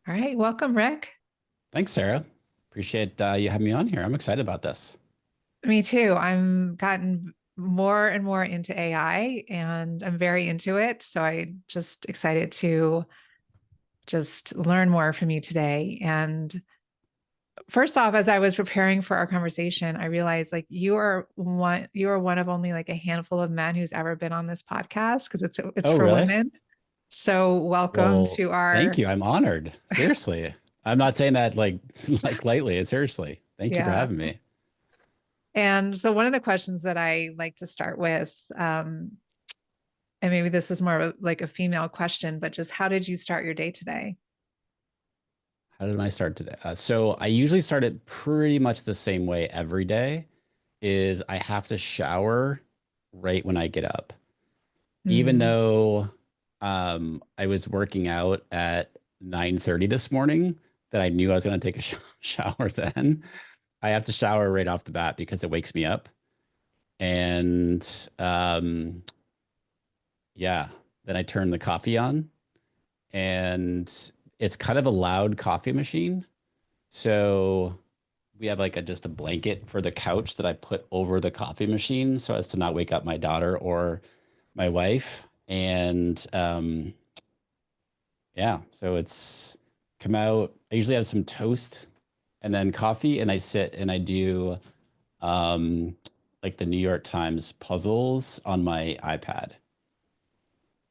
All right, welcome, Rick. Thanks, Sarah. Appreciate you having me on here. I'm excited about this. Me too. I'm gotten more and more into AI and I'm very into it. So I just excited to just learn more from you today. And first off, as I was preparing for our conversation, I realized like you are one of only like a handful of men who's ever been on this podcast because it's Oh, for really? women. So welcome Well, to thank our you. I'm honored. Seriously. I'm not saying that like like lightly. Seriously. Thank you for yeah. having me. And so one of the questions that I like to start with, and maybe this is more of like a female question, but just how did you start your day today? How did I start today? So I usually start it pretty much the same way every day is I have to shower right when I get up. Even Mm, though I was working out at 9:30 this morning that I knew I was going to take a shower then. I have to shower right off the bat because it wakes me up. And yeah, then I turn the coffee on and it's kind of a loud coffee machine. So we have like just a blanket for the couch that I put over the coffee machine so as to not wake up my daughter or my wife. And yeah, so it's come out. I usually have some toast and then coffee, and I sit and I do um, like the New York Times puzzles on my iPad.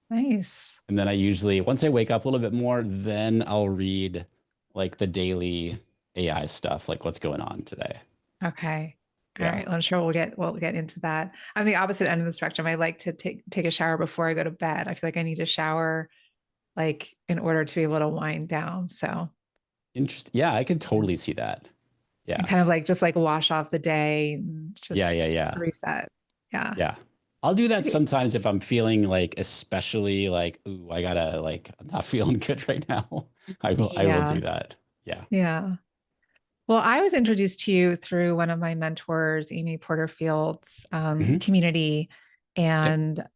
nice. And then I usually, once I wake up a little bit more, then I'll read like the daily AI stuff, like what's going on today. Okay. All Yeah. right. Well, I'm sure we'll get into that. I'm the opposite end of the spectrum. I like to take a shower before I go to bed. I feel like I need to shower like in order to be able to wind down. So Interesting. Yeah, I could yeah. totally see that. And Yeah. kind of like just like wash off the day and Yeah. Yeah. just Yeah. reset. Yeah. Yeah. I'll do that Okay. sometimes if I'm feeling like especially like, ooh, I gotta like I'm not feeling good right now. I will do Yeah. that. Yeah. Yeah. Well, I was introduced to you through one of my mentors, Amy Porterfield's Hmm. community. Yep. And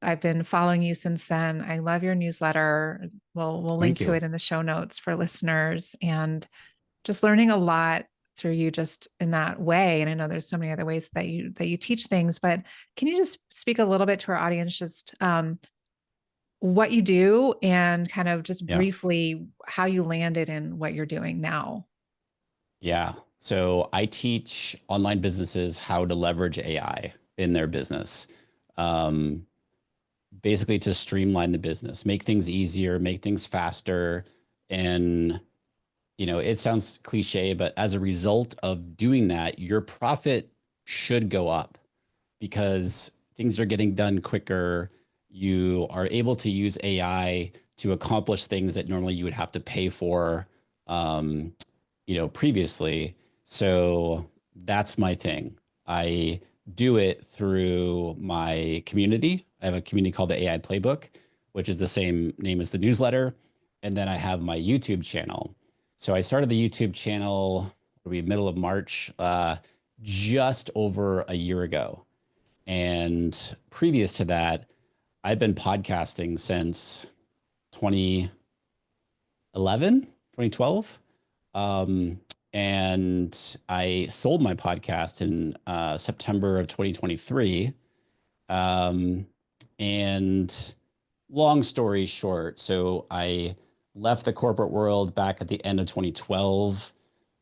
I've been following you since then. I love your newsletter. We'll link Thank to you. it in the show notes for listeners and just learning a lot through you just in that way. And I know there's so many other ways that you teach things, but can you just speak a little bit to our audience, just what you do and kind of just Yeah. briefly how you landed in what you're doing now? Yeah. So I teach online businesses how to leverage AI in their business. Um, Basically to streamline the business, make things easier, make things faster. And, it sounds cliche, but as a result of doing that, your profit should go up because things are getting done quicker. You are able to use AI to accomplish things that normally you would have to pay for, um, previously. So that's my thing. I do it through my community. I have a community called the AI Playbook, which is the same name as the newsletter. And then I have my YouTube channel. So I started the YouTube channel, it'll be middle of March, just over a year ago. And previous to that, I've been podcasting since 2011, 2012. Um, and I sold my podcast in September of 2023. Um, and long story short, so I left the corporate world back at the end of 2012.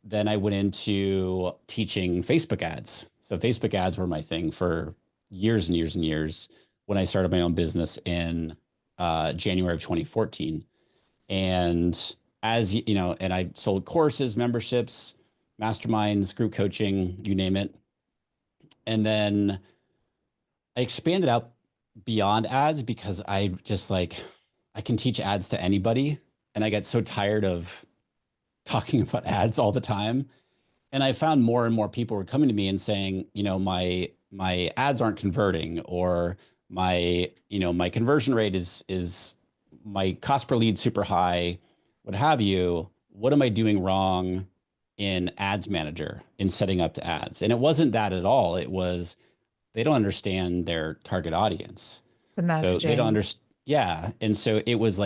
Then I went into teaching Facebook ads. So Facebook ads were my thing for years and years and years when I started my own business in January of 2014. And and I sold courses, memberships, masterminds, group coaching, you name it. And then I expanded out beyond ads because I just like, I can teach ads to anybody. And I get so tired of talking about ads all the time. And I found more and more people were coming to me and saying, my ads aren't converting, or my conversion rate is my cost per lead super high, what have you. What am I doing wrong in ads manager in setting up the ads? And it wasn't that at all. It was they don't understand their target audience. The So they don't messaging. understand. Yeah. And so it was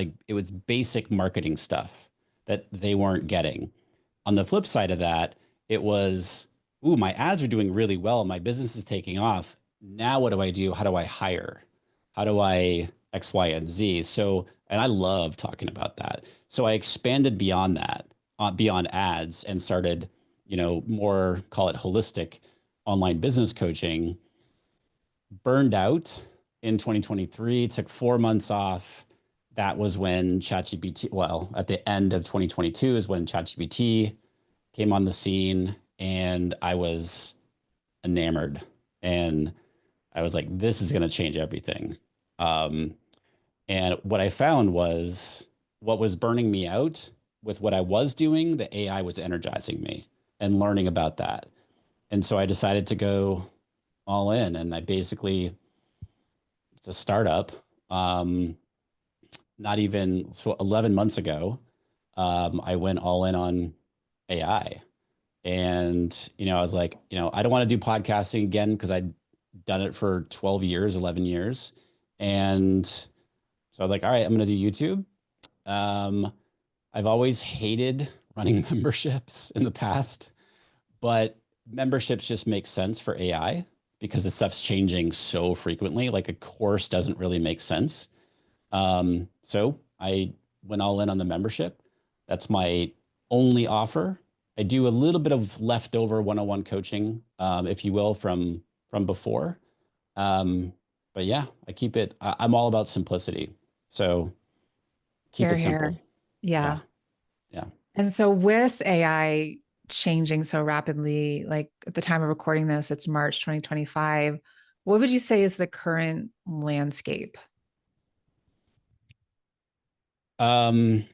basic marketing stuff that they weren't getting. On the flip side of that, it was, ooh, my ads are doing really well. My business is taking off. Now what do I do? How do I hire? How do I X, Y, and Z? So, and I love talking about that. So I expanded beyond that, beyond ads, and started, more, call it holistic online business coaching. Burned out in 2023, took 4 months off. That was when ChatGPT, well, at the end of 2022 is when ChatGPT came on the scene, and I was enamored. And I was like, this is going to change everything. Um, and what I found was what was burning me out with what I was doing, the AI was energizing me and learning about that. And so I decided to go all in. And I basically, it's a startup. Not even so 11 months ago, I went all in on AI. And, I was like, I don't want to do podcasting again because I'd done it for 12 years, 11 years. And so I'm like, all right, I'm going to do YouTube. Um, I've always hated running memberships in the past, but memberships just make sense for AI because the stuff's changing so frequently. Like a course doesn't really make sense. So I went all in on the membership. That's my only offer. I do a little bit of leftover one-on-one coaching, if you will, from before. Um, but yeah, I keep it. I'm all about simplicity. So keep Here, it simple. here. Yeah. Yeah, yeah. And so with AI changing so rapidly, like at the time of recording this, it's March 2025. What would you say is the current landscape? Um,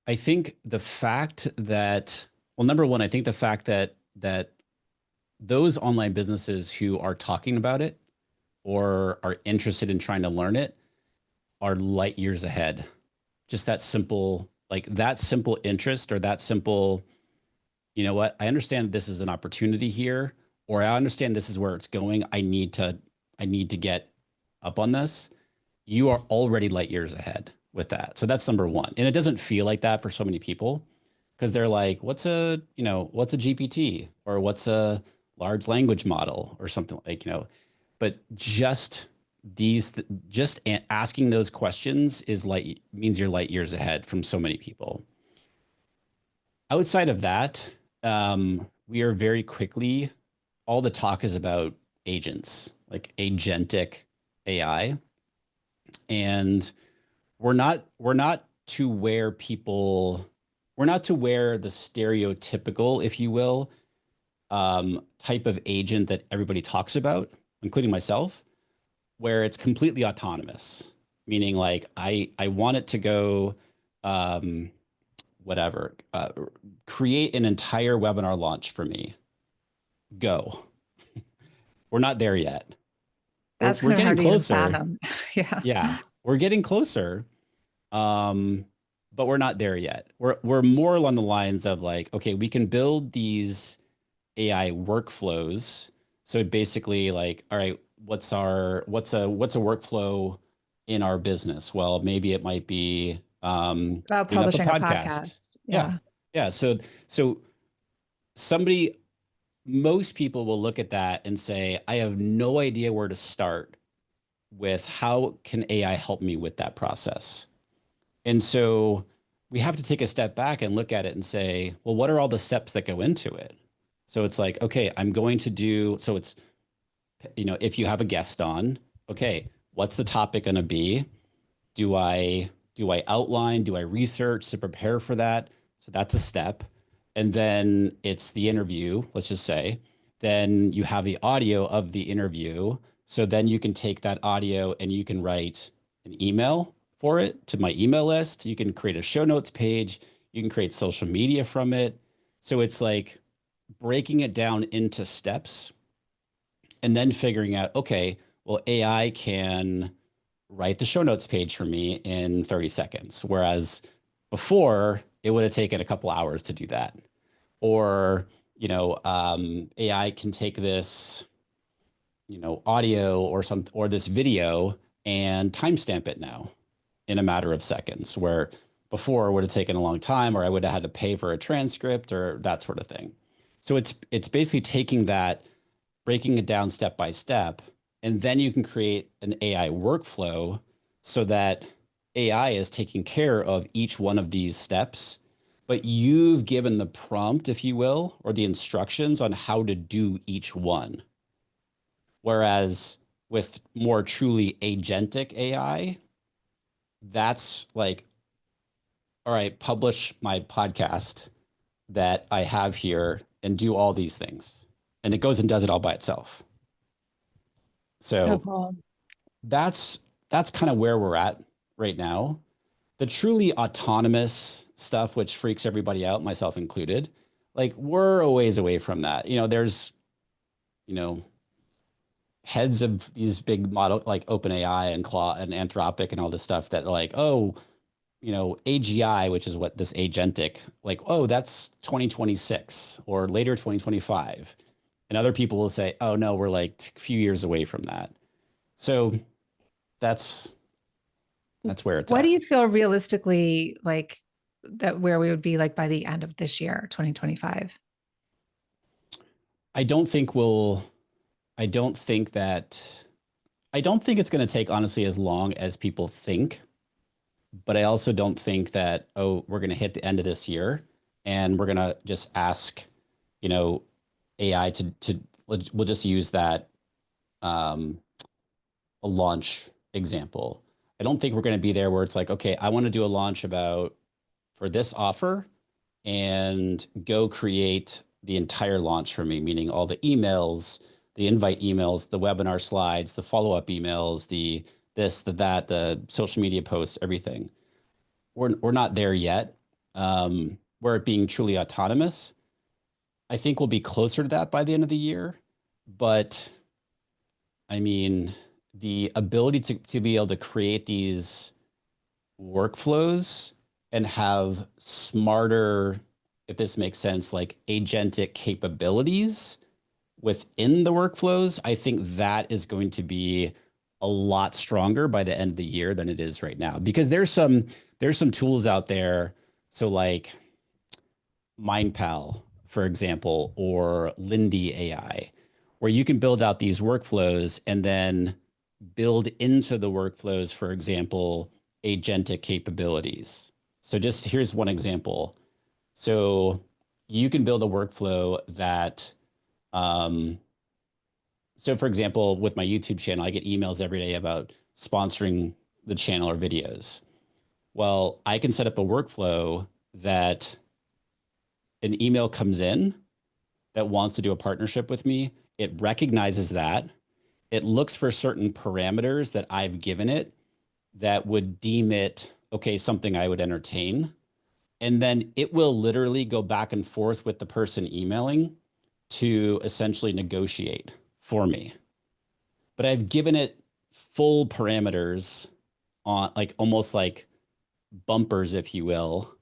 I think the fact that, well, number one, I think the fact that those online businesses who are talking about it or are interested in trying to learn it are light years ahead. Just that simple, like that simple interest or that simple, what, I understand this is an opportunity here, or I understand this is where it's going. I need to get up on this. You are already light years ahead with that. So that's number one. And it doesn't feel like that for so many people because they're like, what's a GPT or what's a large language model or something like, but just asking those questions means you're light years ahead from so many people. Outside of that, we are very quickly, all the talk is about agents, like agentic AI. And we're not to where people, we're not to where the stereotypical, if you will, type of agent that everybody talks about, including myself, where it's completely autonomous, meaning like I want it to go, um, whatever, create an entire webinar launch for me. Go. We're not there yet. We're That's we're kind of getting hard to even closer. fathom. Yeah. Yeah, we're getting closer. Um, but we're not there yet. We're more along the lines of like, okay, we can build these AI workflows. So basically, like, all right, what's a workflow in our business? Well, maybe it might be About putting up a publishing a podcast. podcast. Yeah, Yeah. yeah. So somebody, most people will look at that and say, I have no idea where to start with how can AI help me with that process. And so we have to take a step back and look at it and say, well, what are all the steps that go into it? So it's like, okay, I'm going to do, so it's, if you have a guest on, okay, what's the topic going to be? Do I outline, do I research to prepare for that? So that's a step. And then it's the interview, let's just say. Then you have the audio of the interview. So then you can take that audio and you can write an email for it to my email list. You can create a show notes page. You can create social media from it. So it's like breaking it down into steps and then figuring out, okay, well, AI can write the show notes page for me in 30 seconds. Whereas before, it would have taken a couple hours to do that. Or, AI can take this, audio or this video and timestamp it now in a matter of seconds, where before would have taken a long time, or I would have had to pay for a transcript or that sort of thing. So it's basically taking that, breaking it down step by step, and then you can create an AI workflow so that AI is taking care of each one of these steps, but you've given the prompt, if you will, or the instructions on how to do each one. Whereas with more truly agentic AI, that's like, all right, publish my podcast that I have here and do all these things. And it goes and does it all by itself. So So cool. that's kind of where we're at right now. The truly autonomous stuff, which freaks everybody out, myself included, like we're a ways away from that. There's, you know, heads of these big model like OpenAI and Claude and Anthropic and all this stuff that are like, oh, AGI, which is what this agentic, like, oh, that's 2026 or later 2025. And other people will say, oh no, we're like a few years away from that. So that's where it's What do at. you feel realistically like that where we would be like by the end of this year, 2025? I don't think we'll, I don't think that, I don't think it's going to take honestly as long as people think, but I also don't think that, oh, we're going to hit the end of this year and we're going to just ask, AI to we'll just use that a launch example. I don't think we're going to be there where it's like, okay, I want to do a launch for this offer and go create the entire launch for me, meaning all the emails, the invite emails, the webinar slides, the follow-up emails, the this, the that, the social media posts, everything. We're not there yet. Where it being truly autonomous, I think we'll be closer to that by the end of the year. But I mean, the ability to be able to create these workflows and have smarter, if this makes sense, like agentic capabilities within the workflows, I think that is going to be a lot stronger by the end of the year than it is right now. Because there's some tools out there. So like MindPal, for example, or Lindy AI, where you can build out these workflows and then build into the workflows, for example, agentic capabilities. So just here's one example. So you can build a workflow that, so for example, with my YouTube channel, I get emails every day about sponsoring the channel or videos. Well, I can set up a workflow that an email comes in that wants to do a partnership with me. It recognizes that. It looks for certain parameters that I've given it that would deem it, okay, something I would entertain. And then it will literally go back and forth with the person emailing to essentially negotiate for me. But I've given it full parameters on like almost like bumpers, if you will,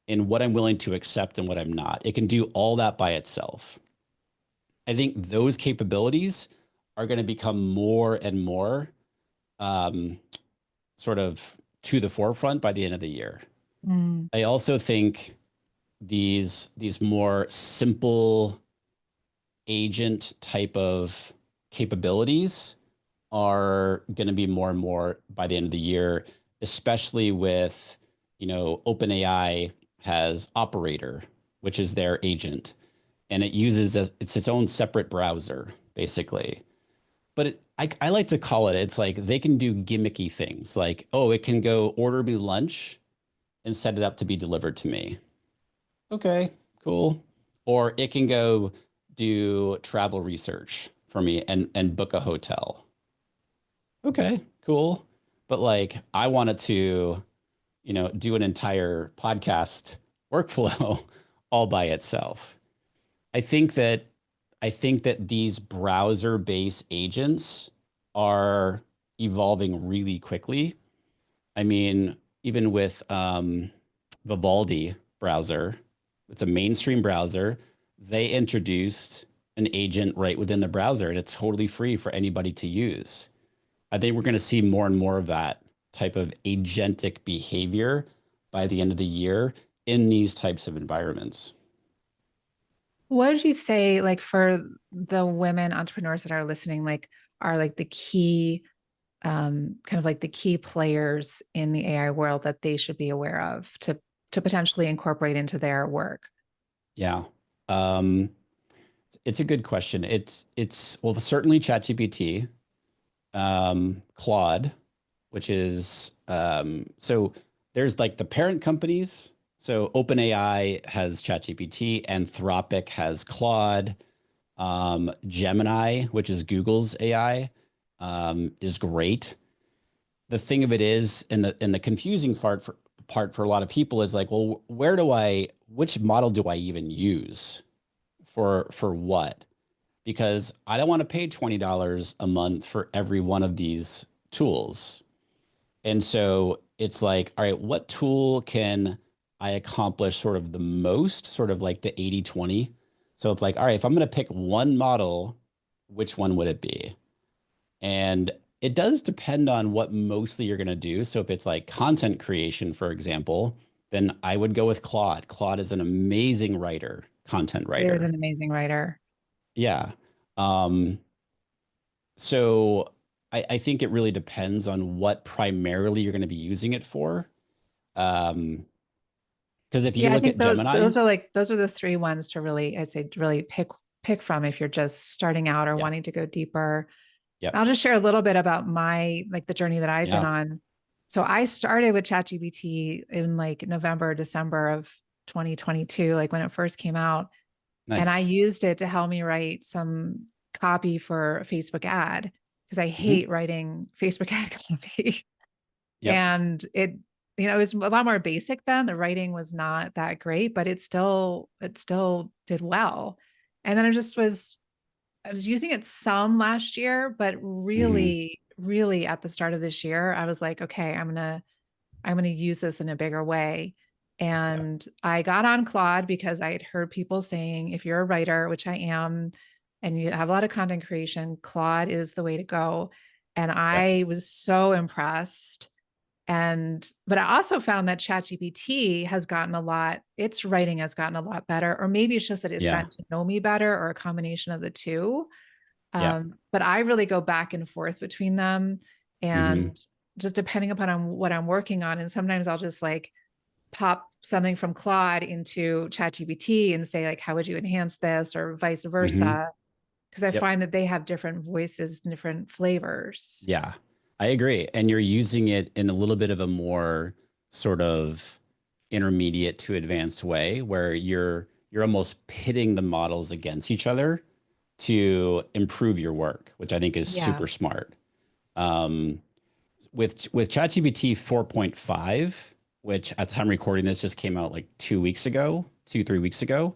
in what I'm willing to accept and what I'm not. It can do all that by itself. I think those capabilities are going to become more and more sort of to the forefront by the end of the year. Mm. I also think these more simple agent type of capabilities are going to be more and more by the end of the year, especially with, OpenAI has Operator, which is their agent, and it uses it's its own separate browser, basically. But I like to call it, it's like they can do gimmicky things like, oh, it can go order me lunch and set it up to be delivered to me. Okay, cool. Or it can go do travel research for me and book a hotel. Okay, cool. But like I wanted to, do an entire podcast workflow all by itself. I think that these browser-based agents are evolving really quickly. I mean, even with Vivaldi browser, it's a mainstream browser. They introduced an agent right within the browser, and it's totally free for anybody to use. I think we're going to see more and more of that type of agentic behavior by the end of the year in these types of environments. What did you say, like for the women entrepreneurs that are listening, like are like the key, kind of like the key players in the AI world that they should be aware of to potentially incorporate into their work? Yeah. Um, it's a good question. Well, certainly ChatGPT, Claude, which is so there's like the parent companies. So OpenAI has ChatGPT, Anthropic has Claude, Gemini, which is Google's AI, is great. The thing of it is, and the confusing part for a lot of people is like, well, which model do I even use for what? Because I don't want to pay $20 a month for every one of these tools. And so it's like, all right, what tool can I accomplish sort of the most, sort of like the 80/20? So it's like, all right, if I'm going to pick one model, which one would it be? And it does depend on what mostly you're going to do. So if it's like content creation, for example, then I would go with Claude. Claude is an amazing writer, content It is writer. an amazing writer. Yeah. Um, so I think it really depends on what primarily you're going to be using it for. Um, because if you Yeah, I look think at Gemini, those are the three ones to really, I'd say, to really pick from if you're just starting out or yeah, wanting to go deeper. yep, I'll just share a little bit about my like the journey that I've been yeah, on. So I started with ChatGPT in like November, December of 2022, like when it first came out. And I nice. used it to help me write some copy for a Facebook ad because I Hmm. hate writing Facebook ad copy. Yep, And it was a lot more basic then. The writing was not that great, but it still did well. And then I was using it some last year, but hmm, really, really at the start of this year, I was like, okay, I'm gonna use this in a bigger way. yeah, And I got on Claude because I had heard people saying if you're a writer, which I am, and you have a lot of content creation, Claude is the way to go. And yep, I was so impressed. But I also found that ChatGPT has gotten its writing has gotten a lot better, or maybe it's just that it's yeah, gotten to know me better or a combination of the two. yeah, But I really go back and forth between them hmm, and just depending upon what I'm working on. And sometimes I'll just like pop something from Claude into ChatGPT and say, like, how would you enhance this or vice hmm, versa? Because I yep. find that they have different voices and different flavors. Yeah, I agree. And you're using it in a little bit of a more sort of intermediate to advanced way where you're almost pitting the models against each other to improve your work, which I think is Yeah. super smart. Um, with ChatGPT 4.5, which at the time recording this just came out like 2 weeks ago, 3 weeks ago,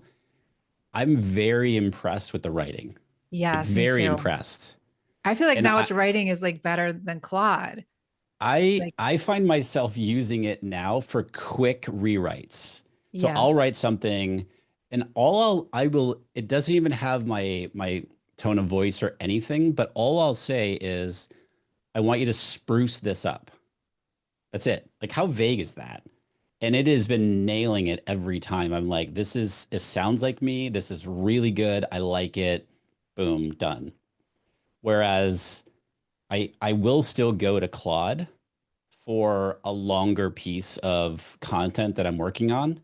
I'm very impressed with the writing. Like Yes, me very too. impressed. I feel like And now I, its writing is like better than Claude. I Like, I find myself using it now for quick rewrites. So I'll yes. write something and I will it doesn't even have my tone of voice or anything, but all I'll say is I want you to spruce this up. That's it. Like how vague is that? And it has been nailing it every time. I'm like, it sounds like me. This is really good. I like it. Boom, done. Whereas I will still go to Claude for a longer piece of content that I'm working on.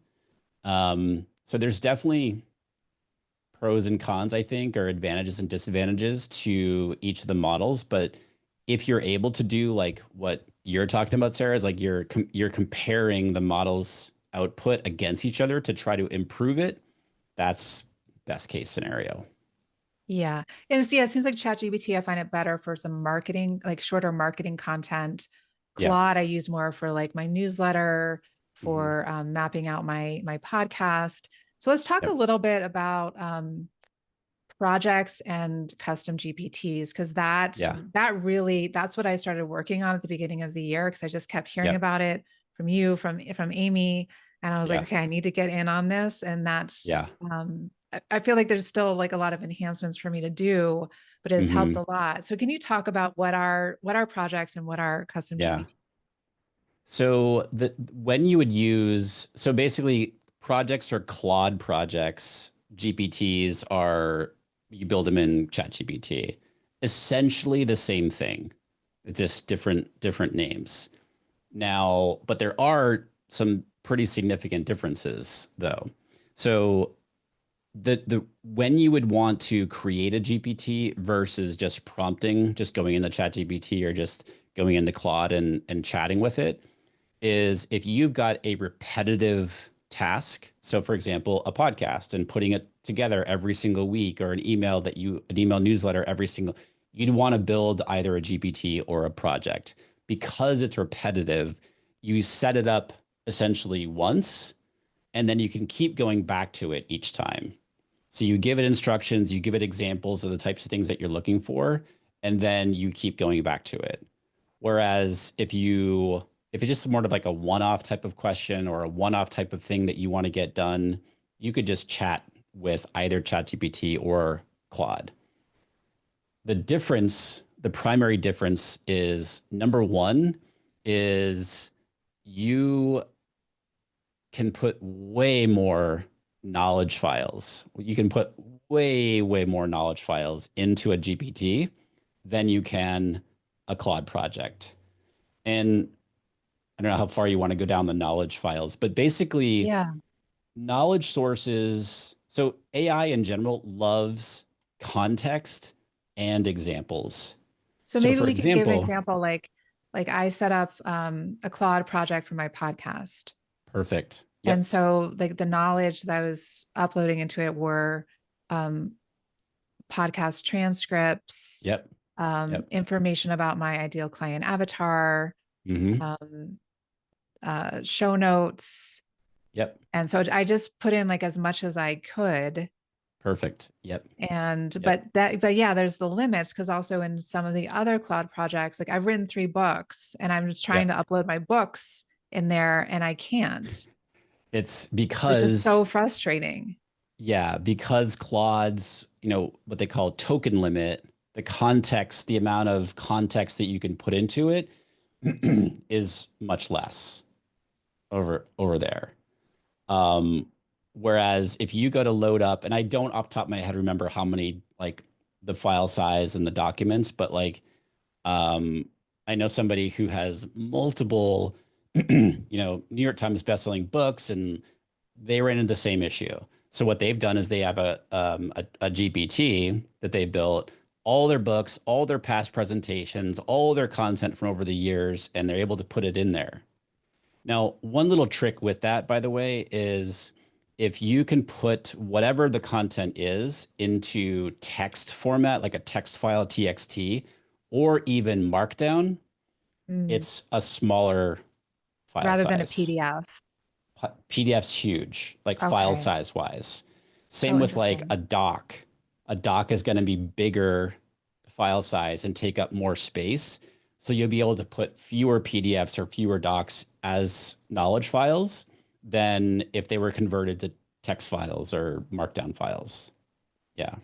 So there's definitely pros and cons, I think, or advantages and disadvantages to each of the models. But if you're able to do like what you're talking about, Sarah, is like you're comparing the models output against each other to try to improve it. That's best case scenario. Yeah. Yeah, it seems like ChatGPT, I find it better for some marketing, like shorter marketing content. Yeah. Claude, I use more for like my newsletter, Hmm. for mapping out my podcast. So let's talk a Yep. little bit about projects and custom GPTs, because Yeah. that's what I started working on at the beginning of the year because I just kept hearing Yep. about it from you, from Amy. And I was like, Yeah. okay, I need to get in on this. And Yeah. I feel like there's still like a lot of enhancements for me to do, but it has helped Hmm. a lot. So can you talk about what are projects and what are custom Yeah. GPT? So when you would use, so basically projects are Claude projects. GPTs are, you build them in ChatGPT. Essentially the same thing. It's just different names. Now, but there are some pretty significant differences though. So the when you would want to create a GPT versus just prompting, just going into ChatGPT or just going into Claude and chatting with it, is if you've got a repetitive task. So for example, a podcast and putting it together every single week, or an email newsletter every single, you'd want to build either a GPT or a project. Because it's repetitive, you set it up essentially once, and then you can keep going back to it each time. So you give it instructions, you give it examples of the types of things that you're looking for, and then you keep going back to it. Whereas if it's just more of like a one-off type of question or a one-off type of thing that you want to get done, you could just chat with either ChatGPT or Claude. The primary difference is, number one, is you can put way more knowledge files. You can put way more knowledge files into a GPT than you can a Claude project. And I don't know how far you want to go down the knowledge files, but basically Yeah. knowledge sources. So AI in general loves context and examples. So So maybe for we can give an example, example, like I set up a Claude project for my podcast. perfect. And Yep. so like the knowledge that I was uploading into it were um, podcast transcripts, Yep. Yep. information about my ideal client avatar, Mm-hmm. um, show notes. Yep. And so I just put in like as much as I could. Perfect. Yep. And Yep. but yeah, there's the limits, because also in some of the other cloud projects, like I've written 3 books and I'm just trying to Yep. upload my books in there and I can't, It's which is because, so frustrating. yeah, because Claude's, what they call token limit, the context, the amount of context that you can put into it is much less over there. Um, Whereas if you go to load up, and I don't off the top of my head remember how many, like the file size and the documents, but like um, I know somebody who has multiple, New York Times bestselling books, and they ran into the same issue. So what they've done is they have a GPT that they built, all their books, all their past presentations, all their content from over the years, and they're able to put it in there. Now, one little trick with that, by the way, is if you can put whatever the content is into text format, like a text file, TXT, or even Markdown, Mm. it's a smaller file Rather than a size. PDF. PDF's huge, like file Okay. size wise. Same Oh, with like a interesting. doc. A doc is going to be bigger file size and take up more space. So you'll be able to put fewer PDFs or fewer docs as knowledge files than if they were converted to text files or markdown files. Yeah.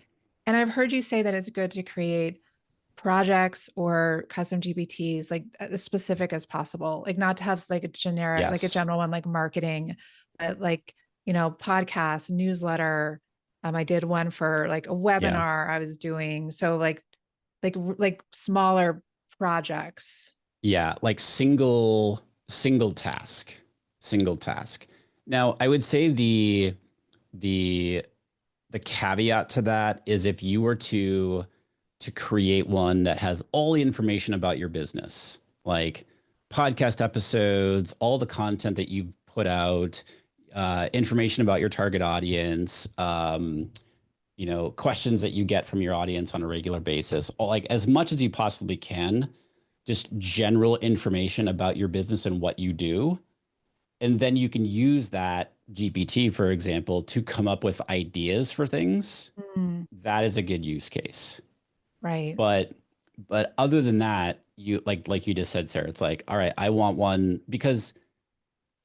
And I've heard you say that it's good to create projects or custom GPTs like as specific as possible, like not to have like a generic, like a Yes. general one, like marketing, but like, podcast, newsletter. I did one for like a Yeah. webinar I was doing. So like smaller projects. Yeah. Like single task, single task. Now, I would say the the caveat to that is if you were to create one that has all the information about your business, like podcast episodes, all the content that you've put out, information about your target audience, questions that you get from your audience on a regular basis, all, like as much as you possibly can, just general information about your business and what you do. And then you can use that GPT, for example, to come up with ideas for things. Mm, That is a good use case. right. But other than that, you like you just said, Sarah, it's like, all right, I want one because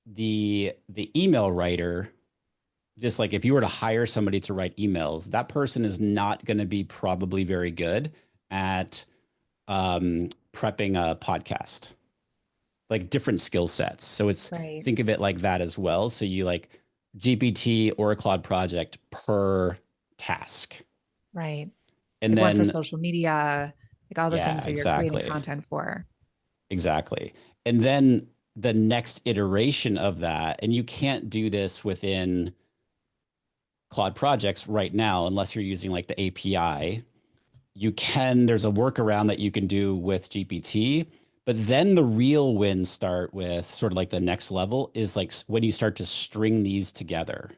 the email writer, just like if you were to hire somebody to write emails, that person is not going to be probably very good at prepping a podcast. like different skill sets. So it's, Right. think of it like that as well. So you like GPT or a Claude project per task. Right. And Like one for then, social media, like all the yeah, things that you're creating exactly. content for. Exactly. And then the next iteration of that, and you can't do this within Claude projects right now unless you're using like the API. You can, there's a workaround that you can do with GPT, but then the real wins start with sort of like the next level is like when you start to string these together.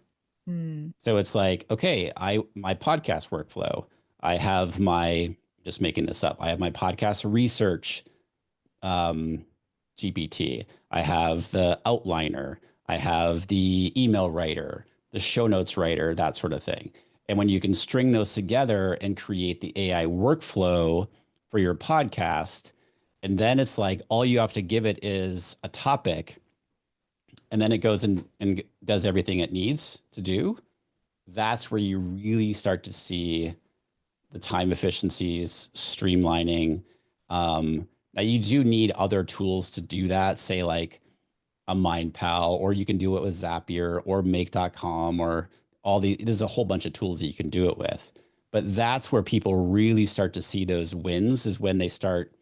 Mm, So it's like, okay, my podcast workflow, I have my, just making this up, I have my podcast research um, GPT. I have the outliner. I have the email writer, the show notes writer, that sort of thing. And when you can string those together and create the AI workflow for your podcast, and then it's like all you have to give it is a topic, and then it goes and does everything it needs to do. That's where you really start to see the time efficiencies, streamlining. Now you do need other tools to do that, say like a MindPal, or you can do it with Zapier or make.com or there's a whole bunch of tools that you can do it with. But that's where people really start to see those wins is when they start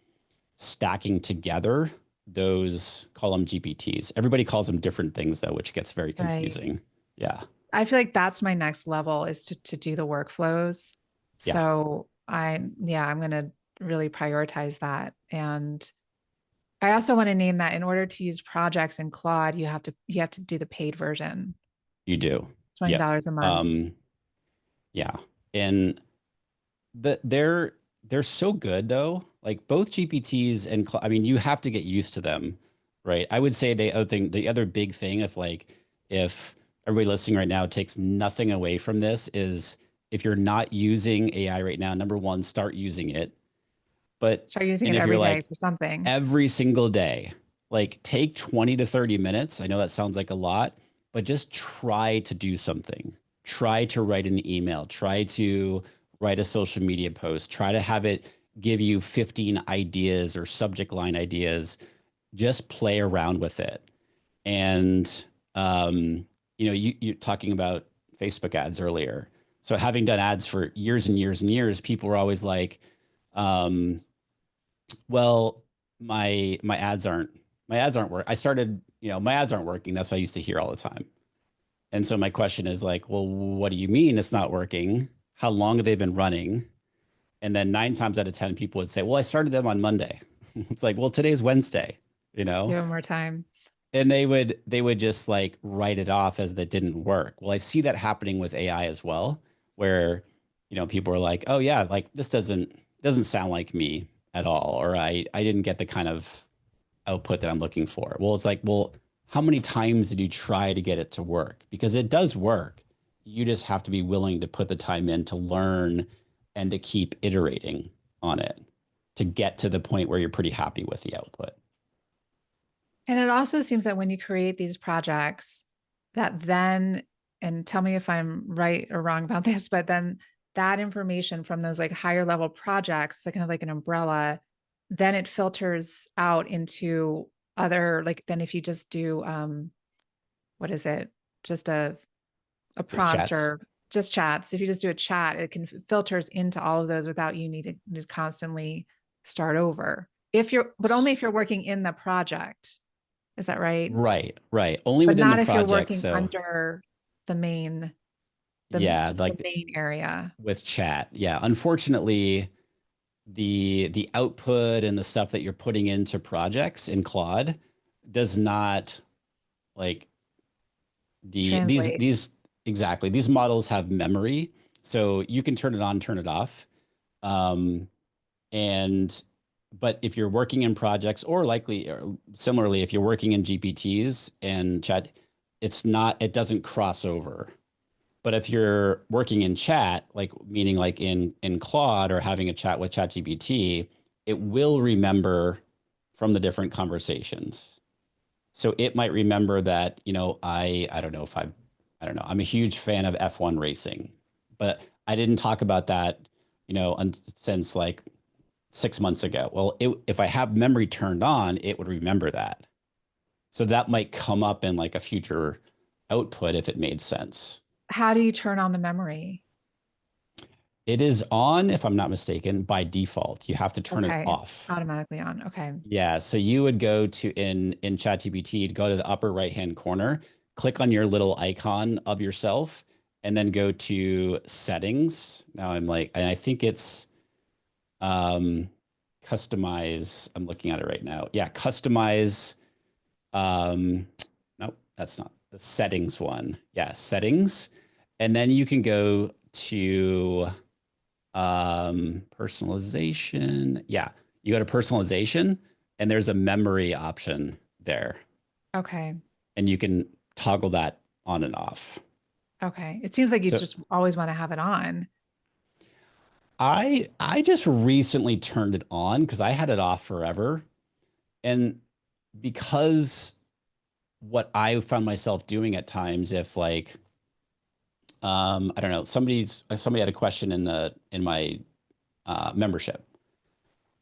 stacking together those, call them GPTs. Everybody calls them different things though, which gets very right. confusing. Yeah. I feel like that's my next level is to do the workflows. Yeah, So I'm going to really prioritize that. And I also want to name that in order to use projects in Claude, you have to do the paid version, you do. Yep. $20 a month. Yeah. And they're so good though. Like both GPTs and I mean, you have to get used to them, right? I would say the other big thing, if everybody listening right now takes nothing away from this, is if you're not using AI right now, number one, start using it. But Start using and it if you're every day like for something. every single day, like take 20 to 30 minutes. I know that sounds like a lot, but just try to do something. Try to write an email, try to write a social media post, try to have it give you 15 ideas or subject line ideas. Just play around with it. And, you're talking about Facebook ads earlier. So having done ads for years and years and years, people were always like, um, well, my ads aren't work. I started, my ads aren't working. That's what I used to hear all the time. And so my question is like, well, what do you mean it's not working? How long have they been running? And then 9 times out of 10, people would say, well, I started them on Monday. It's like, well, today's Wednesday, you know? Give it more time. And they would just like write it off as that didn't work. Well, I see that happening with AI as well, where people are like, oh yeah, like this doesn't sound like me at all, or I didn't get the kind of output that I'm looking for. Well, it's like, well, how many times did you try to get it to work? Because it does work. You just have to be willing to put the time in to learn and to keep iterating on it to get to the point where you're pretty happy with the output. And it also seems that when you create these projects, that then, and tell me if I'm right or wrong about this, but then that information from those like higher level projects, like kind of like an umbrella, then it filters out into other, like then if you just do what is it? Just a Just prompt chats. or just chats. If you just do a chat, it can filters into all of those without you needing to constantly start over. But only if you're working in the project. Is that right? Right, right. Only But within the not if you're project. working So under the main, yeah, just the like main area. with chat. Yeah. Unfortunately, the output and the stuff that you're putting into projects in Claude does not like Translate. these exactly these models have memory, so you can turn it on, turn it off. Um, and but if you're working in projects or likely or similarly, if you're working in GPTs and chat, it doesn't cross over. But if you're working in chat, like meaning like in Claude or having a chat with ChatGPT, it will remember from the different conversations. So it might remember that, I don't know if I don't know, I'm a huge fan of F1 racing, but I didn't talk about that, since like 6 months ago. Well, if I have memory turned on, it would remember that. So that might come up in like a future output if it made sense. How do you turn on the memory? It is on, if I'm not mistaken, by default. You have to turn it Okay, it's off. automatically on. Okay. Yeah, so you would go to in ChatGPT, to go to the upper right-hand corner, click on your little icon of yourself, and then go to settings. Now I'm like, and I think it's um customize. I'm looking at it right now. Yeah, customize. Nope, that's not the settings one. Yeah, settings. And then you can go to personalization. Yeah, you go to personalization and there's a memory option there, Okay. and you can toggle that on and off. Okay. It seems like you So just always want to have it on. I just recently turned it on because I had it off forever. And because what I found myself doing at times, if like I don't know, somebody had a question in my membership,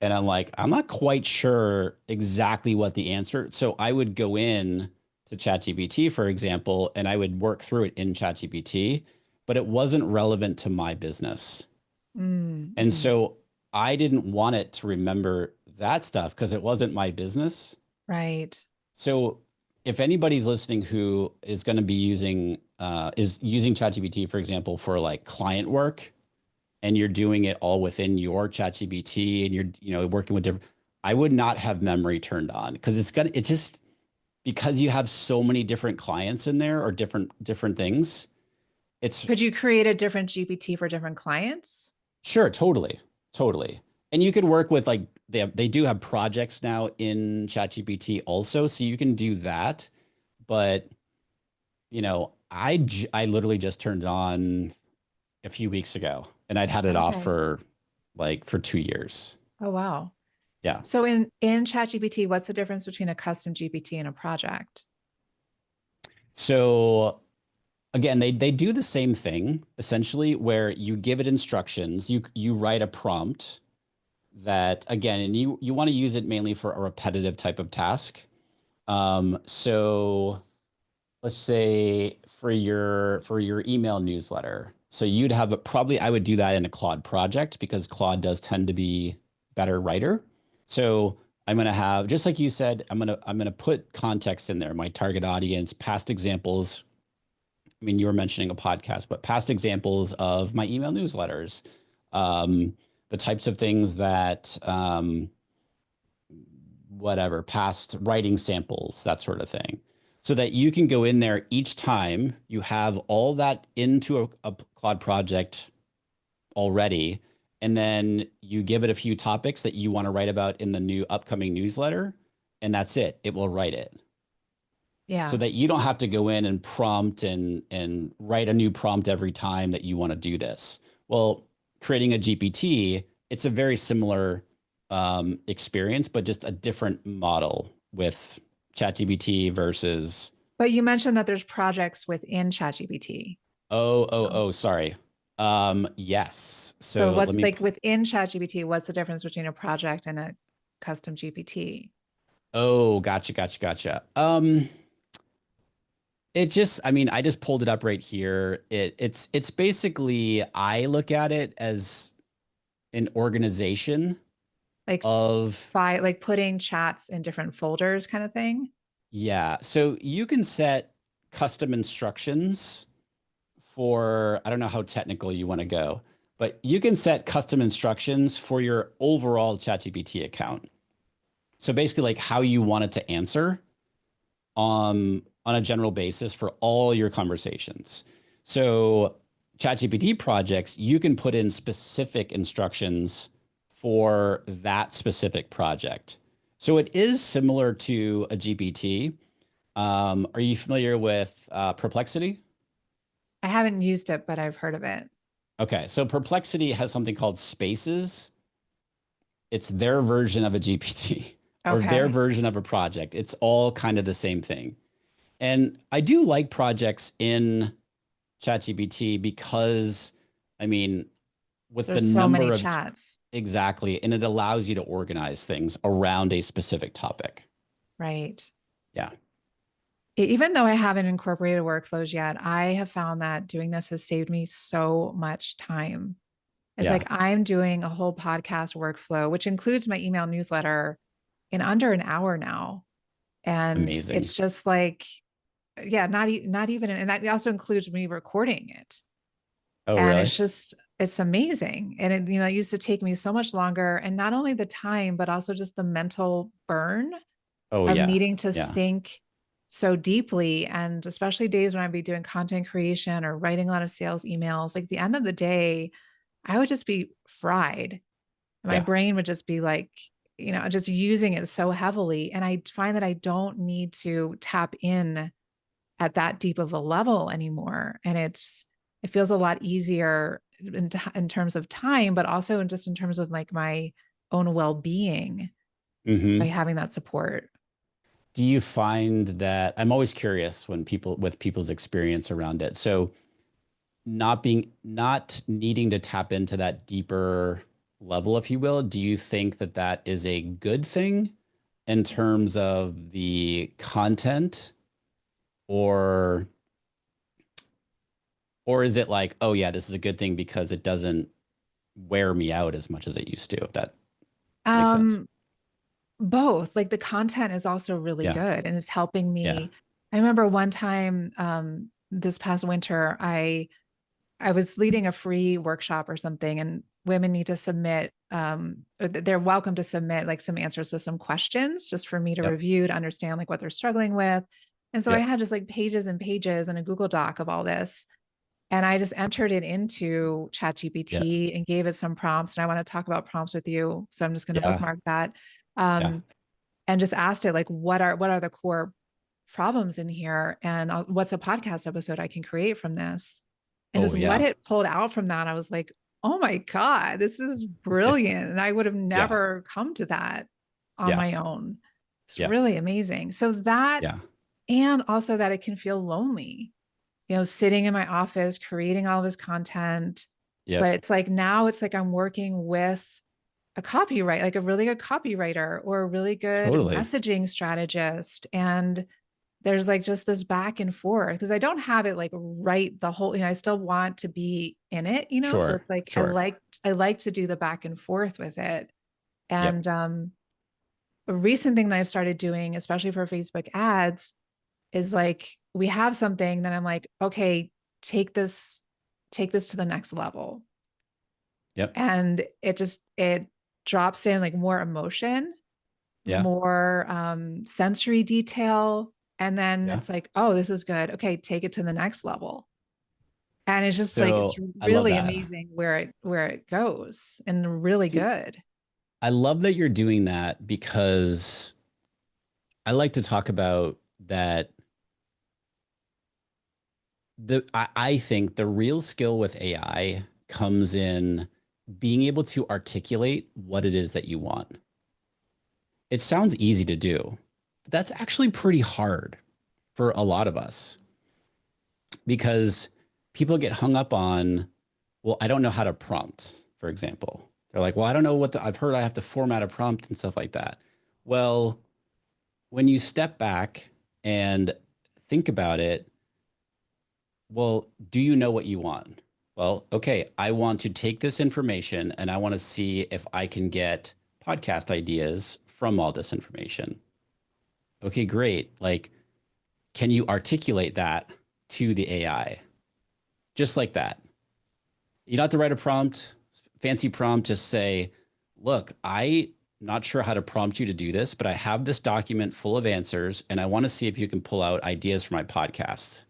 and I'm like, I'm not quite sure exactly what the answer. So I would go in to ChatGPT, for example, and I would work through it in ChatGPT, but it wasn't relevant to my business. And Mm-hmm. so I didn't want it to remember that stuff because it wasn't my business. Right. So if anybody's listening who is going to be using ChatGPT, for example, for like client work, and you're doing it all within your ChatGPT, and you're working with different, I would not have memory turned on because it's just because you have so many different clients in there, or different things. It's Could you create a different GPT for different clients? sure, totally. And you can work with like they do have projects now in ChatGPT also, so you can do that. But I literally just turned it on a few weeks ago, and I'd had it off Okay. for 2 years. Oh, wow. Yeah. So in ChatGPT, what's the difference between a custom GPT and a project? So again, they do the same thing essentially, where you give it instructions, you write a prompt that, again, and you want to use it mainly for a repetitive type of task. So let's say for your email newsletter. So you'd have probably I would do that in a Claude project because Claude does tend to be better writer. So I'm gonna have, just like you said, I'm gonna put context in there, my target audience, past examples. I mean, you were mentioning a podcast, but past examples of my email newsletters, the types of things that whatever, past writing samples, that sort of thing. So that you can go in there each time you have all that into a Claude project already. And then you give it a few topics that you want to write about in the new upcoming newsletter. And that's it. It will write it. So Yeah. that you don't have to go in and prompt and write a new prompt every time that you want to do this. Well, creating a GPT, it's a very similar experience, but just a different model with ChatGPT versus. But you mentioned that there's projects within ChatGPT. Sorry. Yes. So So let what's me. like within ChatGPT, what's the difference between a project and a custom GPT? Oh, gotcha. It just, I mean, I just pulled it up right here. It's basically, I look at it as an organization Like of. by like putting chats in different folders kind of thing? Yeah. So you can set custom instructions for, I don't know how technical you want to go, but you can set custom instructions for your overall ChatGPT account. So basically, like how you want it to answer on a general basis for all your conversations. So ChatGPT projects, you can put in specific instructions for that specific project. So it is similar to a GPT. Are you familiar with Perplexity? I haven't used it, but I've heard of it. Okay, so Perplexity has something called Spaces. It's their version of a GPT or their Okay. version of a project. It's all kind of the same thing. And I do like projects in ChatGPT because, I mean, with the There's so many number of chats. exactly, and it allows you to organize things around a specific topic. Right. Yeah. Even though I haven't incorporated workflows yet, I have found that doing this has saved me so much time. It's Yeah. like I'm doing a whole podcast workflow, which includes my email newsletter in under an hour now. And Amazing. it's just like, yeah, not even, and that also includes me recording it. Oh, And really? it's amazing. And it used to take me so much longer. And not only the time, but also just the mental burn Oh, of yeah. needing to Yeah. think so deeply. And especially days when I'd be doing content creation or writing a lot of sales emails, like the end of the day, I would just be fried. My Yeah. brain would just be like, just using it so heavily. And I find that I don't need to tap in at that deep of a level anymore. And it feels a lot easier in terms of time, but also just in terms of like my own well-being by Hmm. having that support. Do you find that I'm always curious when people with people's experience around it. So not needing to tap into that deeper level, if you will, do you think that that is a good thing in terms of the content, or or is it like, oh yeah, this is a good thing because it doesn't wear me out as much as it used to, if that makes sense? Um, Both. Like the content is also really Yeah. good and it's helping Yeah. me. I remember one time this past winter, I was leading a free workshop or something, and women need to submit, or they're welcome to submit like some answers to some questions just for me to Yep. review to understand like what they're struggling with. And so I Yep. had just like pages and pages in a Google Doc of all this. And I just entered it into Yeah. ChatGPT and gave it some prompts. And I want to talk about prompts with you. So I'm just going to Yeah. bookmark that. Yeah. Um, and just asked it like, what are the core problems in here? And what's a podcast episode I can create from this? And Oh, just what yeah. it pulled out from that, I was like, oh my God, this is Yeah. brilliant. And I would have Yeah. never come to that on Yeah. my own. It's Yeah. really amazing. So that, Yeah. and also that it can feel lonely, sitting in my office, creating all this content. Yep. But it's like now it's like I'm working with a copyright, like a really good copywriter or a really good Totally. messaging strategist. And there's like just this back and forth because I don't have it like right the whole, I still want to be in it, so Sure. it's like Sure. I like to do the back and forth with it. Yep. And a recent thing that I've started doing, especially for Facebook ads, is like we have something that I'm like, okay, take this, take this to the next level. Yep. And it drops in like more emotion, Yeah. more sensory detail. And then Yeah. it's like, oh, this is good. Okay, take it to the next level. And it's just like it's So I love really that. amazing where it goes and really See, good. I love that you're doing that because I like to talk about that. I think the real skill with AI comes in being able to articulate what it is that you want. It sounds easy to do, but that's actually pretty hard for a lot of us because people get hung up on, well, I don't know how to prompt, for example. They're like, well, I don't know I've heard I have to format a prompt and stuff like that. Well, when you step back and think about it, well, do you know what you want? Well, okay, I want to take this information and I want to see if I can get podcast ideas from all this information. Okay, great. Like, can you articulate that to the AI? Just like that. You don't have to write a prompt, fancy prompt, just say, look, I'm not sure how to prompt you to do this, but I have this document full of answers and I want to see if you can pull out ideas for my podcast.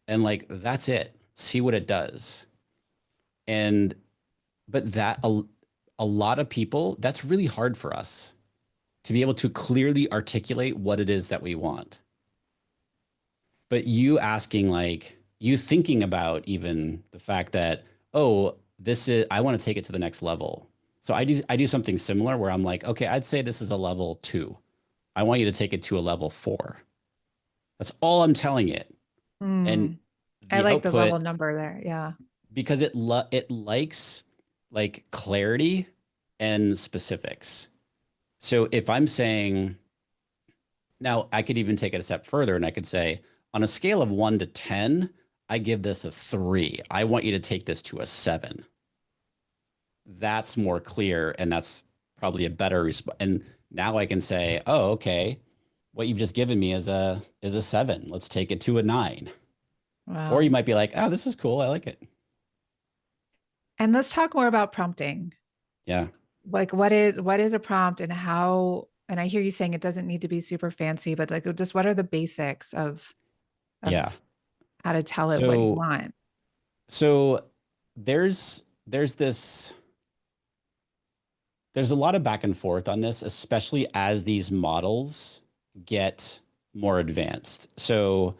And like, that's it. See what it does. And, but a lot of people, that's really hard for us to be able to clearly articulate what it is that we want. But you asking, like, you thinking about even the fact that, oh, this is, I want to take it to the next level. So I do something similar where I'm like, okay, I'd say this is a level 2. I want you to take it to a level 4. That's all I'm telling it. And Mm, I the like the output, level number there. Yeah. because it likes like clarity and specifics. So if I'm saying, Now I could even take it a step further and I could say, on a scale of 1 to 10, I give this a 3. I want you to take this to a 7. That's more clear. And that's probably a better response. And now I can say, oh, okay, what you've just given me is a 7. Let's take it to a 9. Or you Wow. might be like, oh, this is cool. I like it. And let's talk more about prompting. Yeah. Like what is a prompt and how, and I hear you saying it doesn't need to be super fancy, but like just what are the basics of Yeah. how to tell it what you So want? so there's this there's a lot of back and forth on this, especially as these models get more advanced. So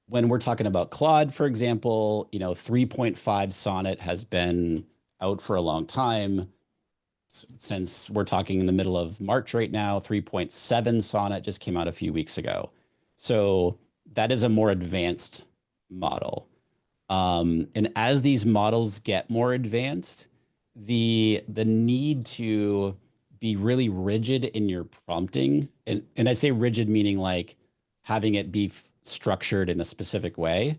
when we're talking about Claude, for example, 3.5 Sonnet has been out for a long time. Since we're talking in the middle of March right now, 3.7 Sonnet just came out a few weeks ago. So that is a more advanced model. And as these models get more advanced, the need to be really rigid in your prompting, and I say rigid meaning like having it be structured in a specific way,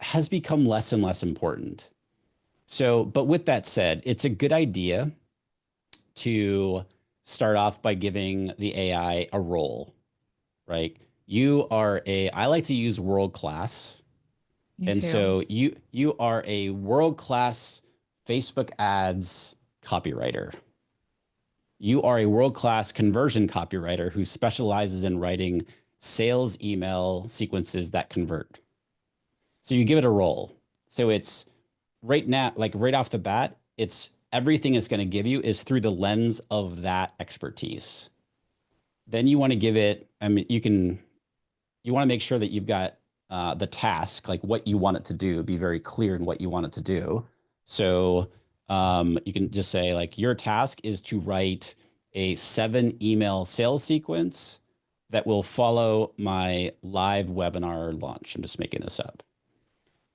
has become less and less important. So, but with that said, it's a good idea to start off by giving the AI a role, right? I like to use world class. Me And too. so you are a world-class Facebook ads copywriter. You are a world-class conversion copywriter who specializes in writing sales email sequences that convert. So you give it a role. So it's right now, like right off the bat, it's everything it's going to give you is through the lens of that expertise. Then you want to give it, I mean, you want to make sure that you've got the task, like what you want it to do, be very clear in what you want it to do. So you can just say like your task is to write a 7 email sales sequence that will follow my live webinar launch. I'm just making this up.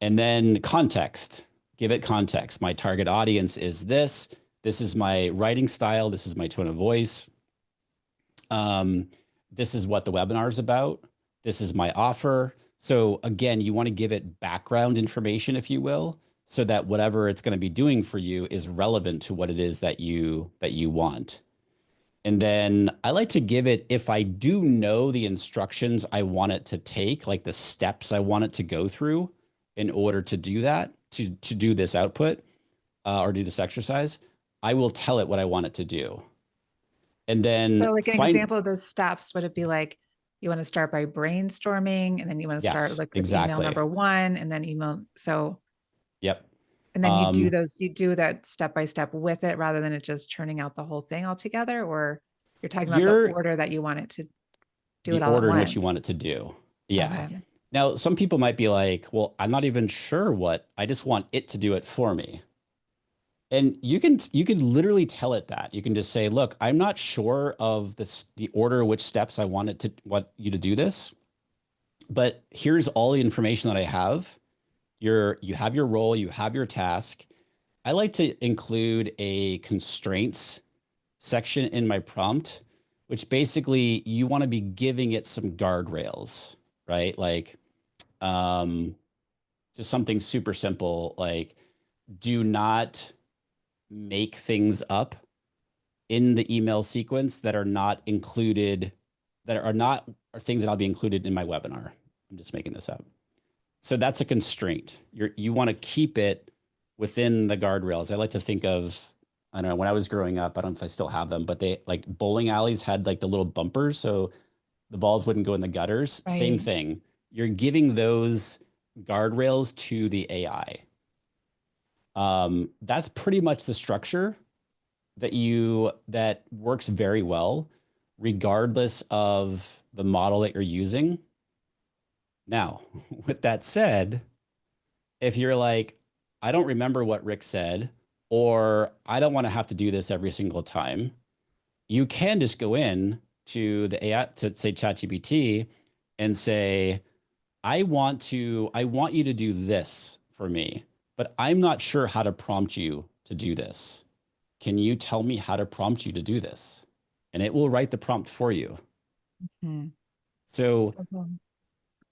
And then context, give it context. My target audience is this. This is my writing style. This is my tone of voice. Um, this is what the webinar is about. This is my offer. So again, you want to give it background information, if you will, so that whatever it's going to be doing for you is relevant to what it is that you want. And then I like to give it, if I do know the instructions I want it to take, like the steps I want it to go through in order to do that, to do this output or do this exercise, I will tell it what I want it to do. And then So like an find, example of those steps, would it be like you want to start by brainstorming and then you want to start yes, like with email exactly. number one and then email. So, Yep. and then Um, you do that step by step with it rather than it just churning out the whole thing altogether, or you're talking about the you're order that you want it to do the it all at order in which you want once. it to do. Yeah. Okay. Now, some people might be like, well, I'm not even sure what, I just want it to do it for me. And you can literally tell it that. You can just say, look, I'm not sure of the order which steps I want you to do this, but here's all the information that I have. You have your role, you have your task. I like to include a constraints section in my prompt, which basically you want to be giving it some guardrails, right? Like um, just something super simple, like do not make things up in the email sequence that are not included, that are not are things that I'll be included in my webinar. I'm just making this up. So that's a constraint. You want to keep it within the guardrails. I like to think of, I don't know, when I was growing up, I don't know if I still have them, but they like bowling alleys had like the little bumpers so the balls wouldn't go in the gutters. Same Right. thing. You're giving those guardrails to the AI. That's pretty much the structure that works very well, regardless of the model that you're using. Now, with that said, if you're like, I don't remember what Rick said, or I don't want to have to do this every single time, you can just go in to the AI, to say ChatGPT, and say, I want you to do this for me, but I'm not sure how to prompt you to do this. Can you tell me how to prompt you to do this? And it will write the prompt for you. Hmm. So So cool.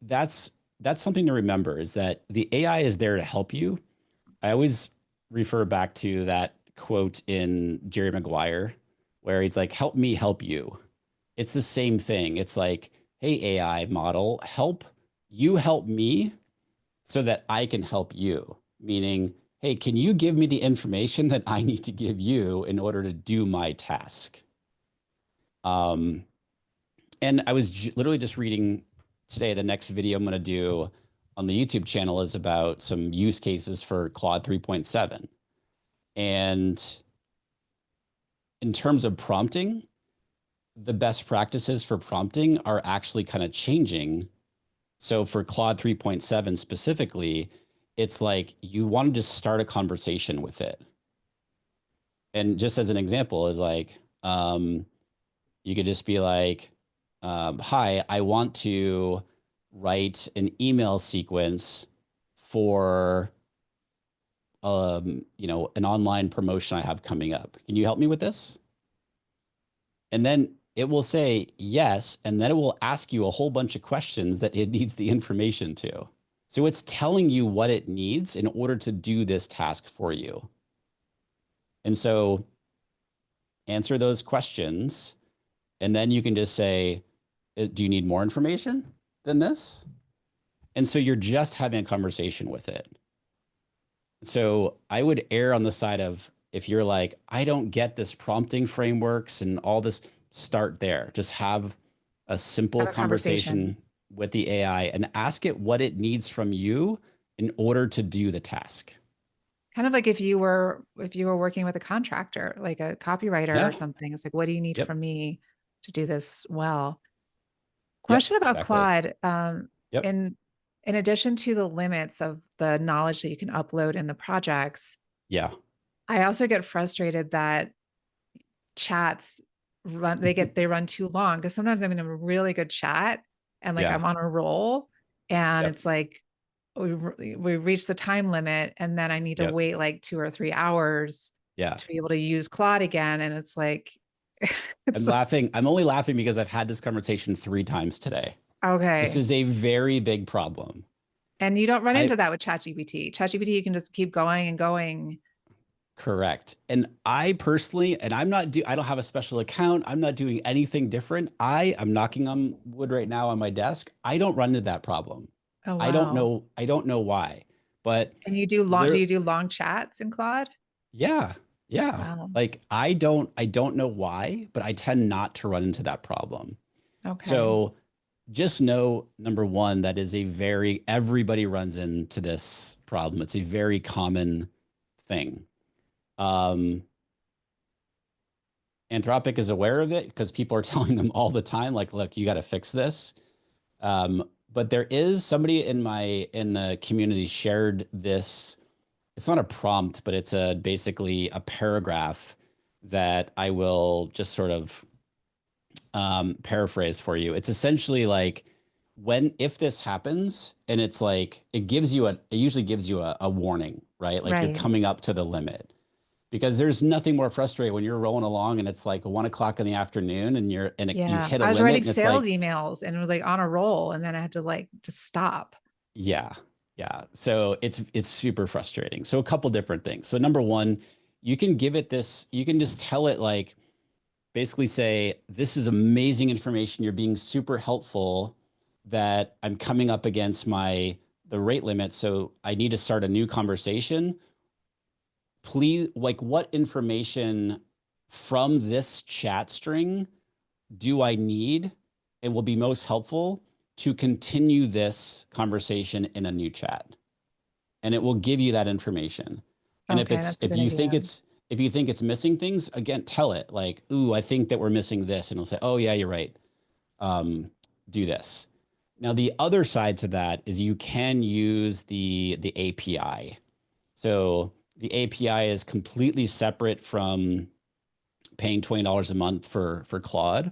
that's that's something to remember, is that the AI is there to help you. I always refer back to that quote in Jerry Maguire where he's like, help me help you. It's the same thing. It's like, hey, AI model, help me so that I can help you. Meaning, hey, can you give me the information that I need to give you in order to do my task? Um, and I was literally just reading today, the next video I'm going to do on the YouTube channel is about some use cases for Claude 3.7. And in terms of prompting, the best practices for prompting are actually kind of changing. So for Claude 3.7 specifically, it's like you want to just start a conversation with it. And just as an example, is like, you could just be like, hi, I want to write an email sequence for an online promotion I have coming up. Can you help me with this? And then it will say yes, and then it will ask you a whole bunch of questions that it needs the information to. So it's telling you what it needs in order to do this task for you. And so answer those questions, and then you can just say, do you need more information than this? And so you're just having a conversation with it. So I would err on the side of, if you're like, I don't get this prompting frameworks and all this, start there. Just have a simple Have a conversation. conversation with the AI and ask it what it needs from you in order to do the task. Kind of like if you were working with a contractor, like a copywriter Yeah. or something. It's like, what do you need Yep. from me to do this well? Yep. Question about Exactly. Claude. Yep. In addition to the limits of the knowledge that you can upload in the projects, Yeah. I also get frustrated that chats they run too long, because sometimes I'm in a really good chat and like Yeah. I'm on a roll, and Yep. it's like we reach the time limit, and then I need to Yep. wait like 2 or 3 hours Yeah. to be able to use Claude again. And it's like, I'm it's laughing. I'm only laughing because I've had this conversation 3 times today. This okay. is a very big problem. And you don't run I into that with ChatGPT. ChatGPT, you can just keep going and going. Correct. And I personally, and I don't have a special account. I'm not doing anything different. I'm knocking on wood right now on my desk. I don't run into that problem. Oh, wow. I don't know why, but And do literally, you do long chats in Claude? yeah, yeah. Wow. Like I don't know why, but I tend not to run into that problem. Okay. So just know, number one, that is everybody runs into this problem. It's a very common thing. Um, Anthropic is aware of it because people are telling them all the time, like, look, you got to fix this. But there is somebody in the community shared this. It's not a prompt, but it's basically a paragraph that I will just sort of paraphrase for you. It's essentially like, if this happens, and it's like it usually gives you a warning, right? Like you're Right. coming up to the limit, because there's nothing more frustrating when you're rolling along and it's like 1 o'clock in the afternoon and you Yeah. hit a I was limit writing and it's sales like, emails and was like on a roll, and then I had to like just stop. yeah, yeah. So it's super frustrating. So a couple different things. So number one, you can just tell it, like, basically say, this is amazing information. You're being super helpful, that I'm coming up against the rate limit. So I need to start a new conversation. Please, like, what information from this chat string do I need and will be most helpful to continue this conversation in a new chat? And it will give you that information. And Okay, that's a good idea. if you think it's missing things, again, tell it, like, ooh, I think that we're missing this. And it'll say, oh yeah, you're right. Do this. Now, the other side to that is you can use the API. So the API is completely separate from paying $20 a month for Claude.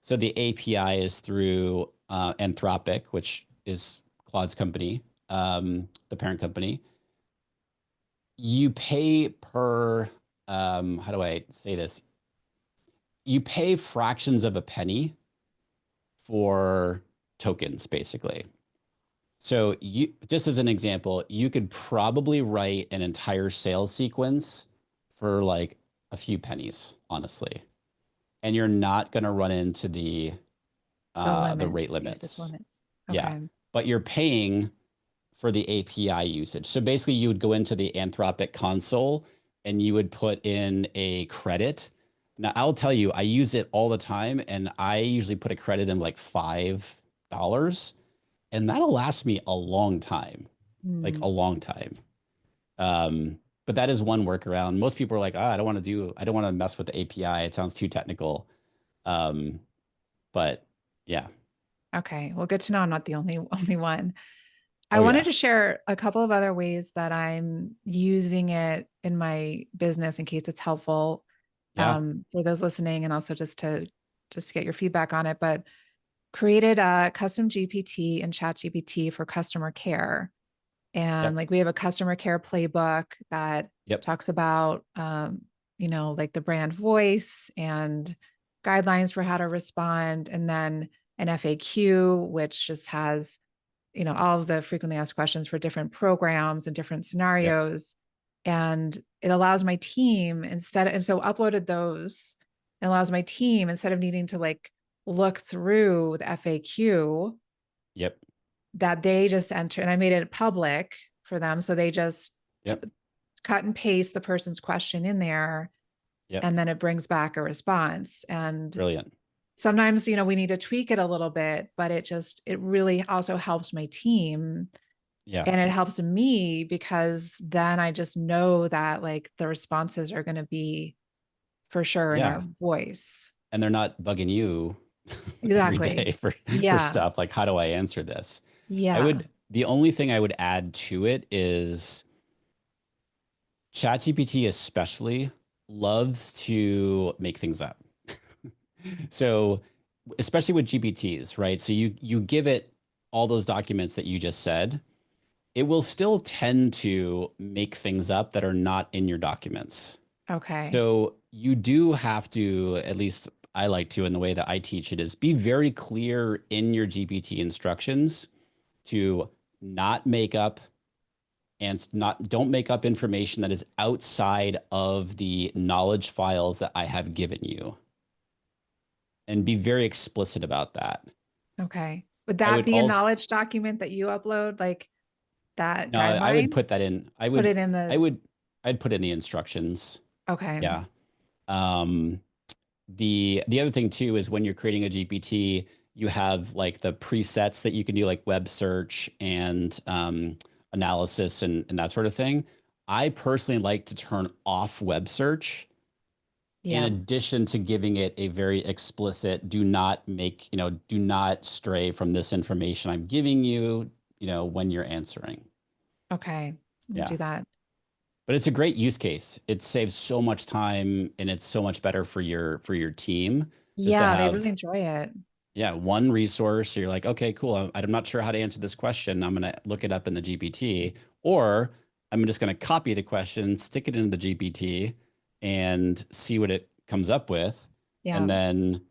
So the API is through Anthropic, which is Claude's company, the parent company. You pay per, how do I say this? You pay fractions of a penny for tokens, basically. So you, just as an example, you could probably write an entire sales sequence for like a few pennies, honestly. And you're not going to run into The the rate limits, usage limits. limits. Yeah. Okay. But you're paying for the API usage. So basically you would go into the Anthropic console and you would put in a credit. Now I'll tell you, I use it all the time and I usually put a credit in like $5 and that'll last me a long time, like a Hmm. long time. But that is one workaround. Most people are like, I don't want to mess with the API. It sounds too technical. Um, but yeah. Okay. Well, good to know I'm not the only one. I Oh wanted yeah. to share a couple of other ways that I'm using it in my business in case it's helpful Yeah. for those listening, and also just to get your feedback on it. But created a custom GPT and chat GPT for customer care. And Yep. like we have a customer care playbook that Yep. talks about, like the brand voice and guidelines for how to respond. And then an FAQ, which just has, all of the frequently asked questions for different programs and different Yep. scenarios. And it allows my team and so uploaded those, it allows my team instead of needing to like look through the FAQ Yep. that they just enter, and I made it public for them. So they just Yep. cut and paste the person's question in there, Yep. and then it brings back a response. And Brilliant. sometimes, we need to tweak it a little bit, but it really also helps my team Yeah. and it helps me because then I just know that like the responses are going to be for sure in Yeah. our voice. And they're not bugging you every day Exactly. for Yeah. stuff like, how do I answer this? Yeah. The only thing I would add to it is ChatGPT especially loves to make things up. So especially with GPTs, right? So you give it all those documents that you just said, it will still tend to make things up that are not in your documents. Okay. So you do have to, at least I like to, in the way that I teach it, is be very clear in your GPT instructions to not make up and not don't make up information that is outside of the knowledge files that I have given you, and be very explicit about that. Okay. Would I that would be a also knowledge document that you upload, like that no, I would guideline? put that in. Put it in I the, would I'd put in the instructions. okay. Yeah. Um, the other thing too is when you're creating a GPT, you have like the presets that you can do, like web search and analysis and that sort of thing. I personally like to turn off web search in Yeah. addition to giving it a very explicit do not stray from this information I'm giving you, when you're answering. Okay. We'll Yeah. do that. But it's a great use case. It saves so much time and it's so much better for your team just to Yeah, they really have, enjoy it. yeah, one resource. So you're like, okay, cool. I'm not sure how to answer this question. I'm going to look it up in the GPT, or I'm just going to copy the question, stick it into the GPT and see what it comes up with. And Yeah. then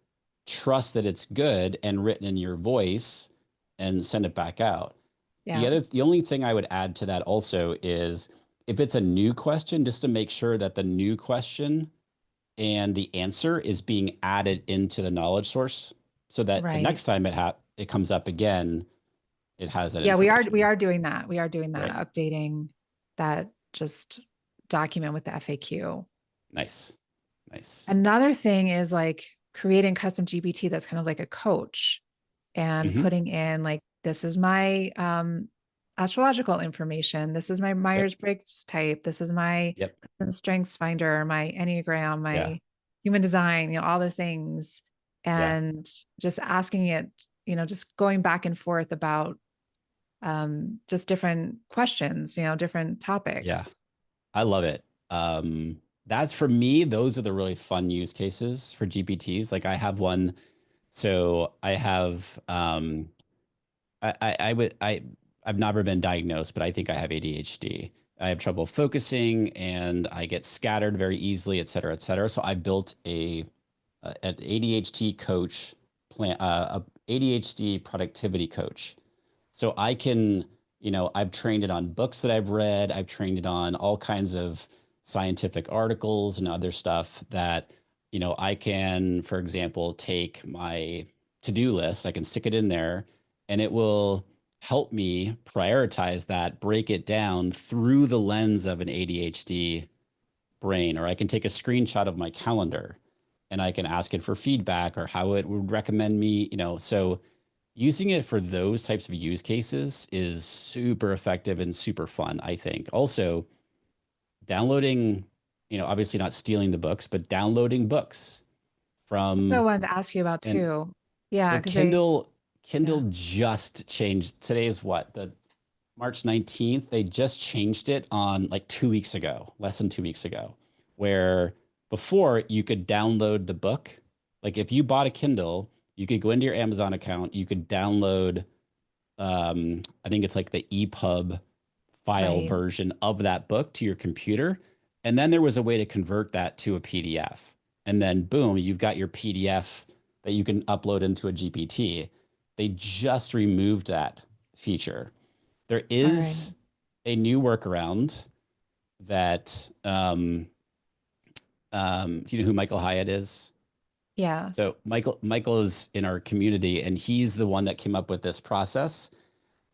trust that it's good and written in your voice and send it back out. Yeah. The only thing I would add to that also is if it's a new question, just to make sure that the new question and the answer is being added into the knowledge source so that the Right. next time it comes up again, it has that Yeah, we information. are doing that. We are doing that, Great. updating that just document with the FAQ. Nice. Nice. Another thing is like creating custom GPT that's kind of like a coach and Hmm. putting in like, this is my astrological information. This is my Yep. Myers-Briggs type. This is my Yep. strengths finder, my Enneagram, Yeah. my human design, all the things. Yeah. And just asking it, just going back and forth about just different questions, different Yeah. topics. I love it. That's for me, those are the really fun use cases for GPTs. Like I have one. So I have I would I've never been diagnosed, but I think I have ADHD. I have trouble focusing and I get scattered very easily, et cetera, et cetera. So I built an ADHD coach plan, a ADHD productivity coach. So I can, I've trained it on books that I've read. I've trained it on all kinds of scientific articles and other stuff that, I can, for example, take my to-do list, I can stick it in there and it will help me prioritize that, break it down through the lens of an ADHD brain. Or I can take a screenshot of my calendar and I can ask it for feedback or how it would recommend me, so using it for those types of use cases is super effective and super fun, I think. Also, downloading, obviously not stealing the books, but downloading books That's what I from, wanted to ask you about and too. Yeah, so because they, Kindle yeah. just changed. Today is what? The March 19th. They just changed it on like 2 weeks ago, less than 2 weeks ago, where before you could download the book. Like if you bought a Kindle, you could go into your Amazon account, you could download, I think it's like the EPUB file Right. version of that book to your computer. And then there was a way to convert that to a PDF. And then boom, you've got your PDF that you can upload into a GPT. They just removed that feature. There All right. is a new workaround that, do you know who Michael Hyatt is? Yes. So Michael is in our community, and he's the one that came up with this process.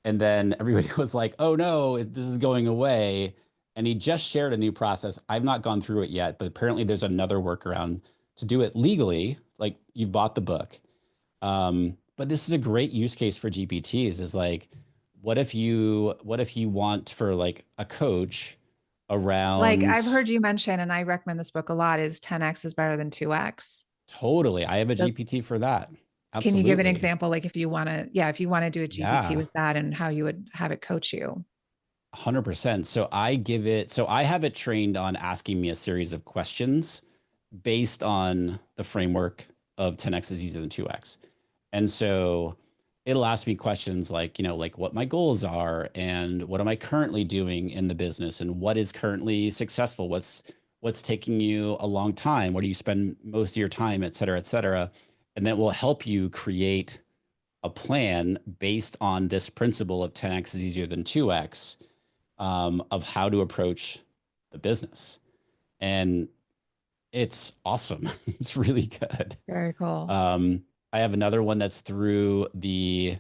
And then everybody was like, "Oh no, this is going away." And he just shared a new process. I've not gone through it yet, but apparently there's another workaround to do it legally. Like you've bought the book, but this is a great use case for GPTs. Is like, what if you want for like a coach Like I've around heard you mention, and I recommend this book a lot, is 10x is better than 2x. totally. I have a So GPT for that. can you give an Absolutely. example? Like if you want to, yeah, if you want to do a GPT Yeah. with that and how you would have it coach you. 100%. So I have it trained on asking me a series of questions based on the framework of 10x is easier than 2x. And so it'll ask me questions like, like what my goals are and what am I currently doing in the business and what is currently successful? What's taking you a long time? Where do you spend most of your time, et cetera, et cetera? And that will help you create a plan based on this principle of 10x is easier than 2x, of how to approach the business. And it's awesome. It's really good. Very cool. I have another one that's through the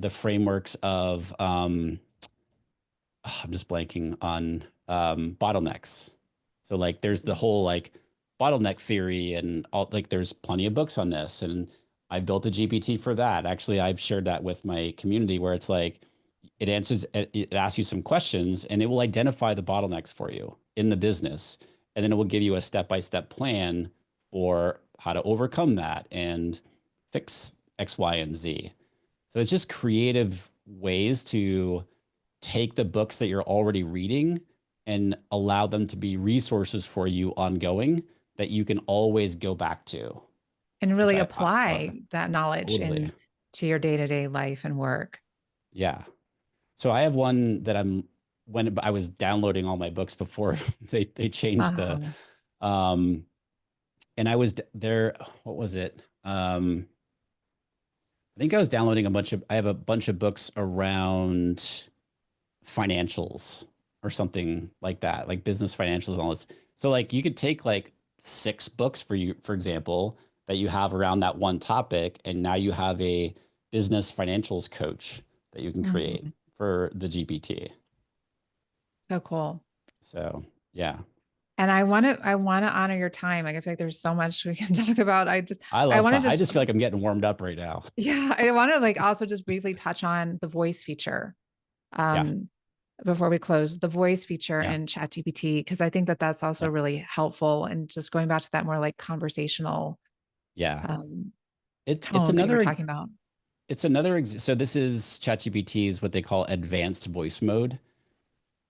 frameworks of, I'm just blanking on, bottlenecks. So like there's the whole like bottleneck theory and all, like there's plenty of books on this, and I built a GPT for that. Actually, I've shared that with my community where it's like it asks you some questions and it will identify the bottlenecks for you in the business, and then it will give you a step-by-step plan for how to overcome that and fix X, Y, and Z. So it's just creative ways to take the books that you're already reading and allow them to be resources for you ongoing that you can always go back to, And which really I apply that knowledge totally, in to your day-to-day life and work. yeah. So I have one that when I was downloading all my books before they changed Uh-huh. um, and I was there, what was it? I think I was downloading I have a bunch of books around financials or something like that, like business financials and all this. So like you could take like 6 books for you, for example, that you have around that one topic, and now you have a business financials coach that you can create Mhm. for the GPT. So cool. So yeah, And I want to honor your time. Like I feel like there's so much we can talk about. I want to I just, just feel like I'm getting warmed up right now. yeah, I want to like also just briefly touch on the voice feature. Yeah, Um, before we close, the voice feature yeah, in ChatGPT, because I think that that's also yeah, really helpful. And just going back to that more like conversational yeah. um, It's tone that you were another talking about. so this is ChatGPT's what they call advanced voice mode.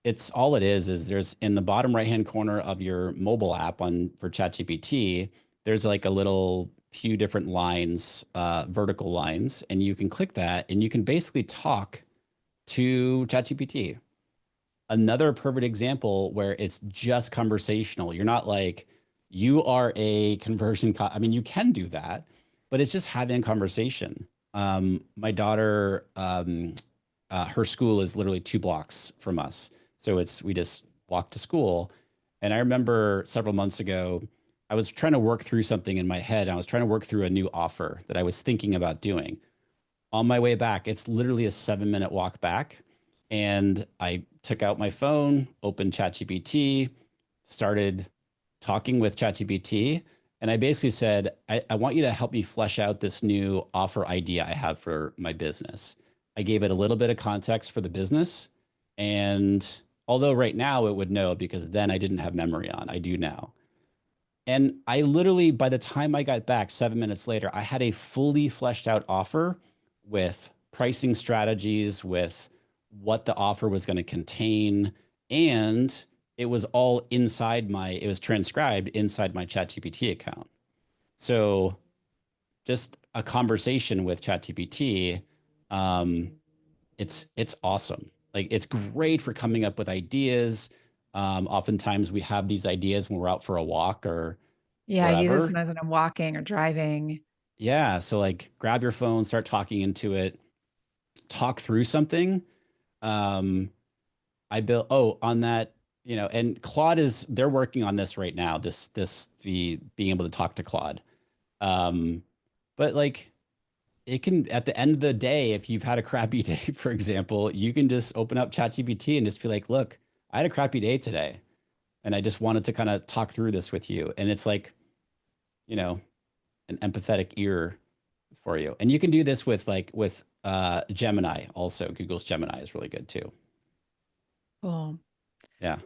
It's all it is there's in the bottom right hand corner of your mobile app on for ChatGPT, there's like a little few different lines, vertical lines, and you can click that and you can basically talk to ChatGPT. Another perfect example where it's just conversational. You're not like, you are a I mean, you can do that, but it's just having a conversation. My daughter, her school is literally 2 blocks from us. So we just walk to school. And I remember several months ago, I was trying to work through something in my head. I was trying to work through a new offer that I was thinking about doing. On my way back, it's literally a 7-minute walk back. And I took out my phone, opened ChatGPT, started talking with ChatGPT. And I basically said, I want you to help me flesh out this new offer idea I have for my business. I gave it a little bit of context for the business. And although right now it would know because then I didn't have memory on, I do now. And I literally, by the time I got back 7 minutes later, I had a fully fleshed out offer with pricing strategies, with what the offer was going to contain. And it was all it was transcribed inside my ChatGPT account. So just a conversation with ChatGPT, um, it's awesome. Like it's great for coming up with ideas. Oftentimes we have these ideas when we're out for a walk or Yeah, I use this wherever. when I'm walking or driving. Yeah. So like grab your phone, start talking into it, talk through something. Um, I built, oh, on that, and Claude they're working on this right now, the being able to talk to Claude. Um, but like it can, at the end of the day, if you've had a crappy day, for example, you can just open up ChatGPT and just be like, look, I had a crappy day today. And I just wanted to kind of talk through this with you. And it's like, you know, an empathetic ear for you. And you can do this with Gemini also. Google's Gemini is really good too. Cool. Yeah.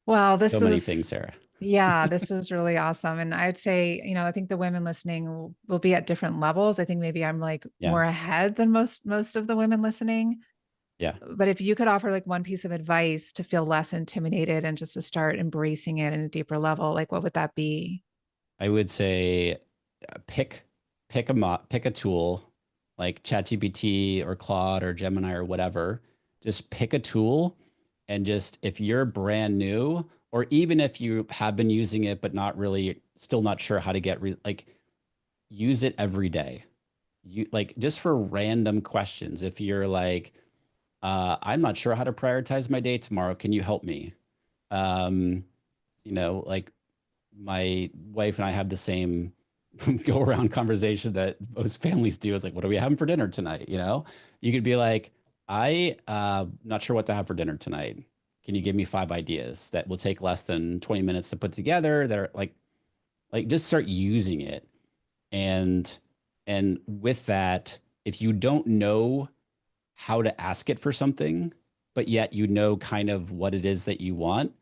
Well, So many things, Sarah. yeah, this was really awesome. And I'd say, I think the women listening will be at different levels. I think maybe I'm like Yeah. more ahead than most of the women listening. Yeah. But if you could offer like one piece of advice to feel less intimidated and just to start embracing it in a deeper level, like what would that be? I would say pick pick a tool like ChatGPT or Claude or Gemini or whatever. Just pick a tool and just if you're brand new or even if you have been using it but not really still not sure how to like use it every day. You like just for random questions. If you're like I'm not sure how to prioritize my day tomorrow, can you help me? Um, like my wife and I have the same go around conversation that most families do. Is like, what are we having for dinner tonight? You could be like, I not sure what to have for dinner tonight. Can you give me 5 ideas that will take less than 20 minutes to put together that are like just start using it. And with that, if you don't know how to ask it for something, but yet kind of what it is that you want,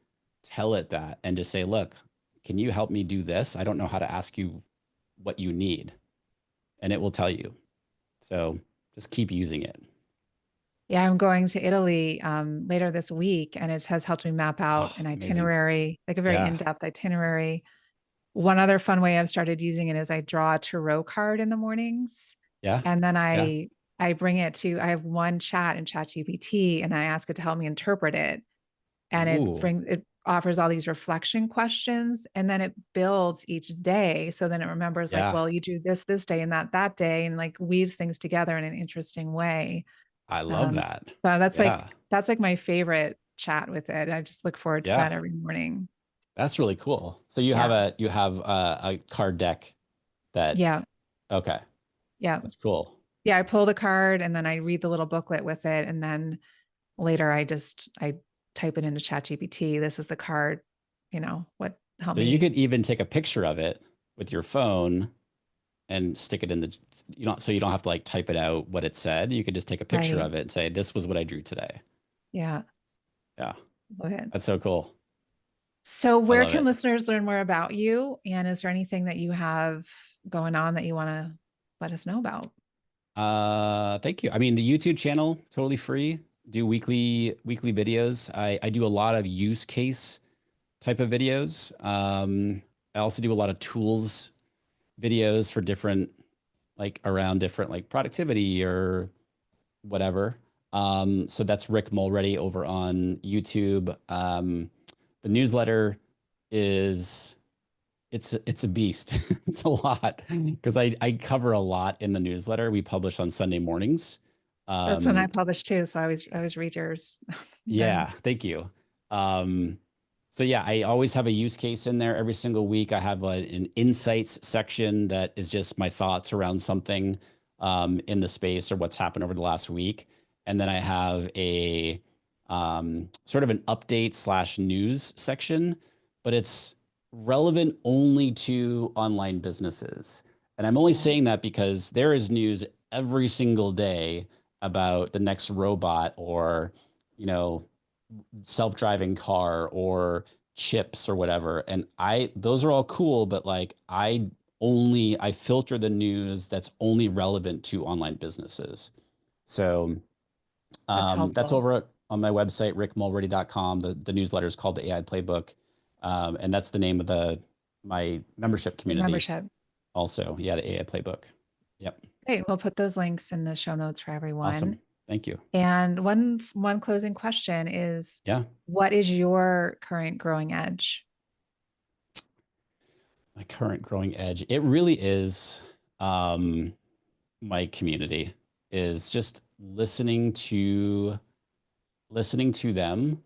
tell it that and just say, look, can you help me do this? I don't know how to ask you what you need. And it will tell you. So just keep using it. Yeah, I'm going to Italy later this week, and it has helped me map out Oh, an amazing. itinerary, like a very Yeah. in-depth itinerary. One other fun way I've started using it is I draw a tarot card in the mornings, Yeah. and then Yeah. I bring it to I have one chat in ChatGPT, and I ask it to help me interpret it, and Ooh. it offers all these reflection questions, and then it builds each day. So then it remembers like, Yeah. well, you do this day and that day, and like weaves things together in an interesting way. I love Um, that. so Yeah. that's like my favorite chat with it. I just look forward to Yeah. that every morning. That's really cool. So you have Yeah. a card deck that Yeah. okay. Yeah. That's cool. Yeah. I pull the card and then I read the little booklet with it. And then later I type it into ChatGPT. This is the card, what help So you me. could even take a picture of it with your phone and stick it in the so you don't have to like type it out what it said. You could just take a picture Right. of it and say, this was what I drew today. Yeah. Yeah. Love it. That's so cool. So I where love can it. listeners learn more about you? And is there anything that you have going on that you want to let us know about? Thank you. I mean, the YouTube channel, totally free. Do weekly videos. I do a lot of use case type of videos. I also do a lot of tools videos for different around different like productivity or whatever. So that's Rick Mulready over on YouTube. The newsletter is it's a beast. It's a lot because I cover a lot in the newsletter we publish on Sunday mornings. That's when I Um, publish too. So I always read yours. yeah, Then thank you. Um, so yeah, I always have a use case in there every single week. I have an insights section that is just my thoughts around something in the space or what's happened over the last week. And then I have a sort of an update slash news section, but it's relevant only to online businesses. And I'm only yeah, saying that because there is news every single day about the next robot or, you know, self-driving car or chips or whatever. And those are all cool, but like I filter the news that's only relevant to online businesses. So that's that's helpful. over on my website, rickmulready.com. The newsletter is called the AI Playbook. And that's the name of my membership Your community membership. also. Yeah, the AI Playbook. Yep. Great. We'll put those links in the show notes for everyone. Awesome. Thank you. And one closing question is, Yeah. what is your current growing edge? My current growing edge. It really is um, my community is just listening to them,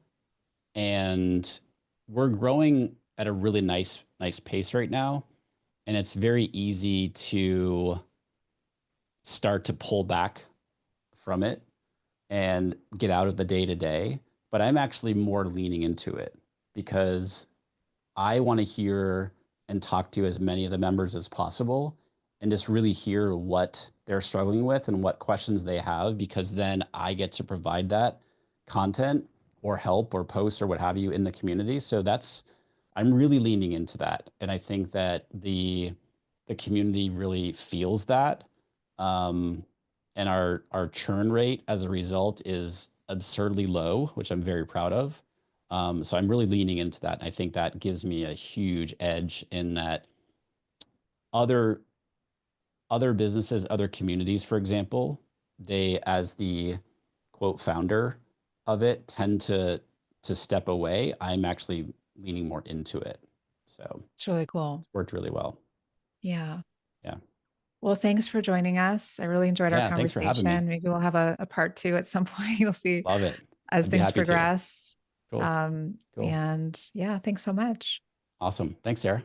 and we're growing at a really nice pace right now, and it's very easy to start to pull back from it and get out of the day to day, but I'm actually more leaning into it because I want to hear and talk to as many of the members as possible and just really hear what they're struggling with and what questions they have, because then I get to provide that content or help or post or what have you in the community. So I'm really leaning into that. And I think that the community really feels that. Um, and our churn rate as a result is absurdly low, which I'm very proud of. So I'm really leaning into that. And I think that gives me a huge edge in that other other businesses, other communities, for example, they, as the quote founder of it, tend to step away. I'm actually leaning more into it. So It's really cool. it's worked really well. Yeah. Yeah. Well, thanks for joining us. I really enjoyed our Yeah. Thanks for having me. conversation. Maybe we'll have a part two at some point. You'll see Love it. as I'd be things happy to. progress. Cool. Cool. And yeah, thanks so much. Awesome. Thanks, Sarah.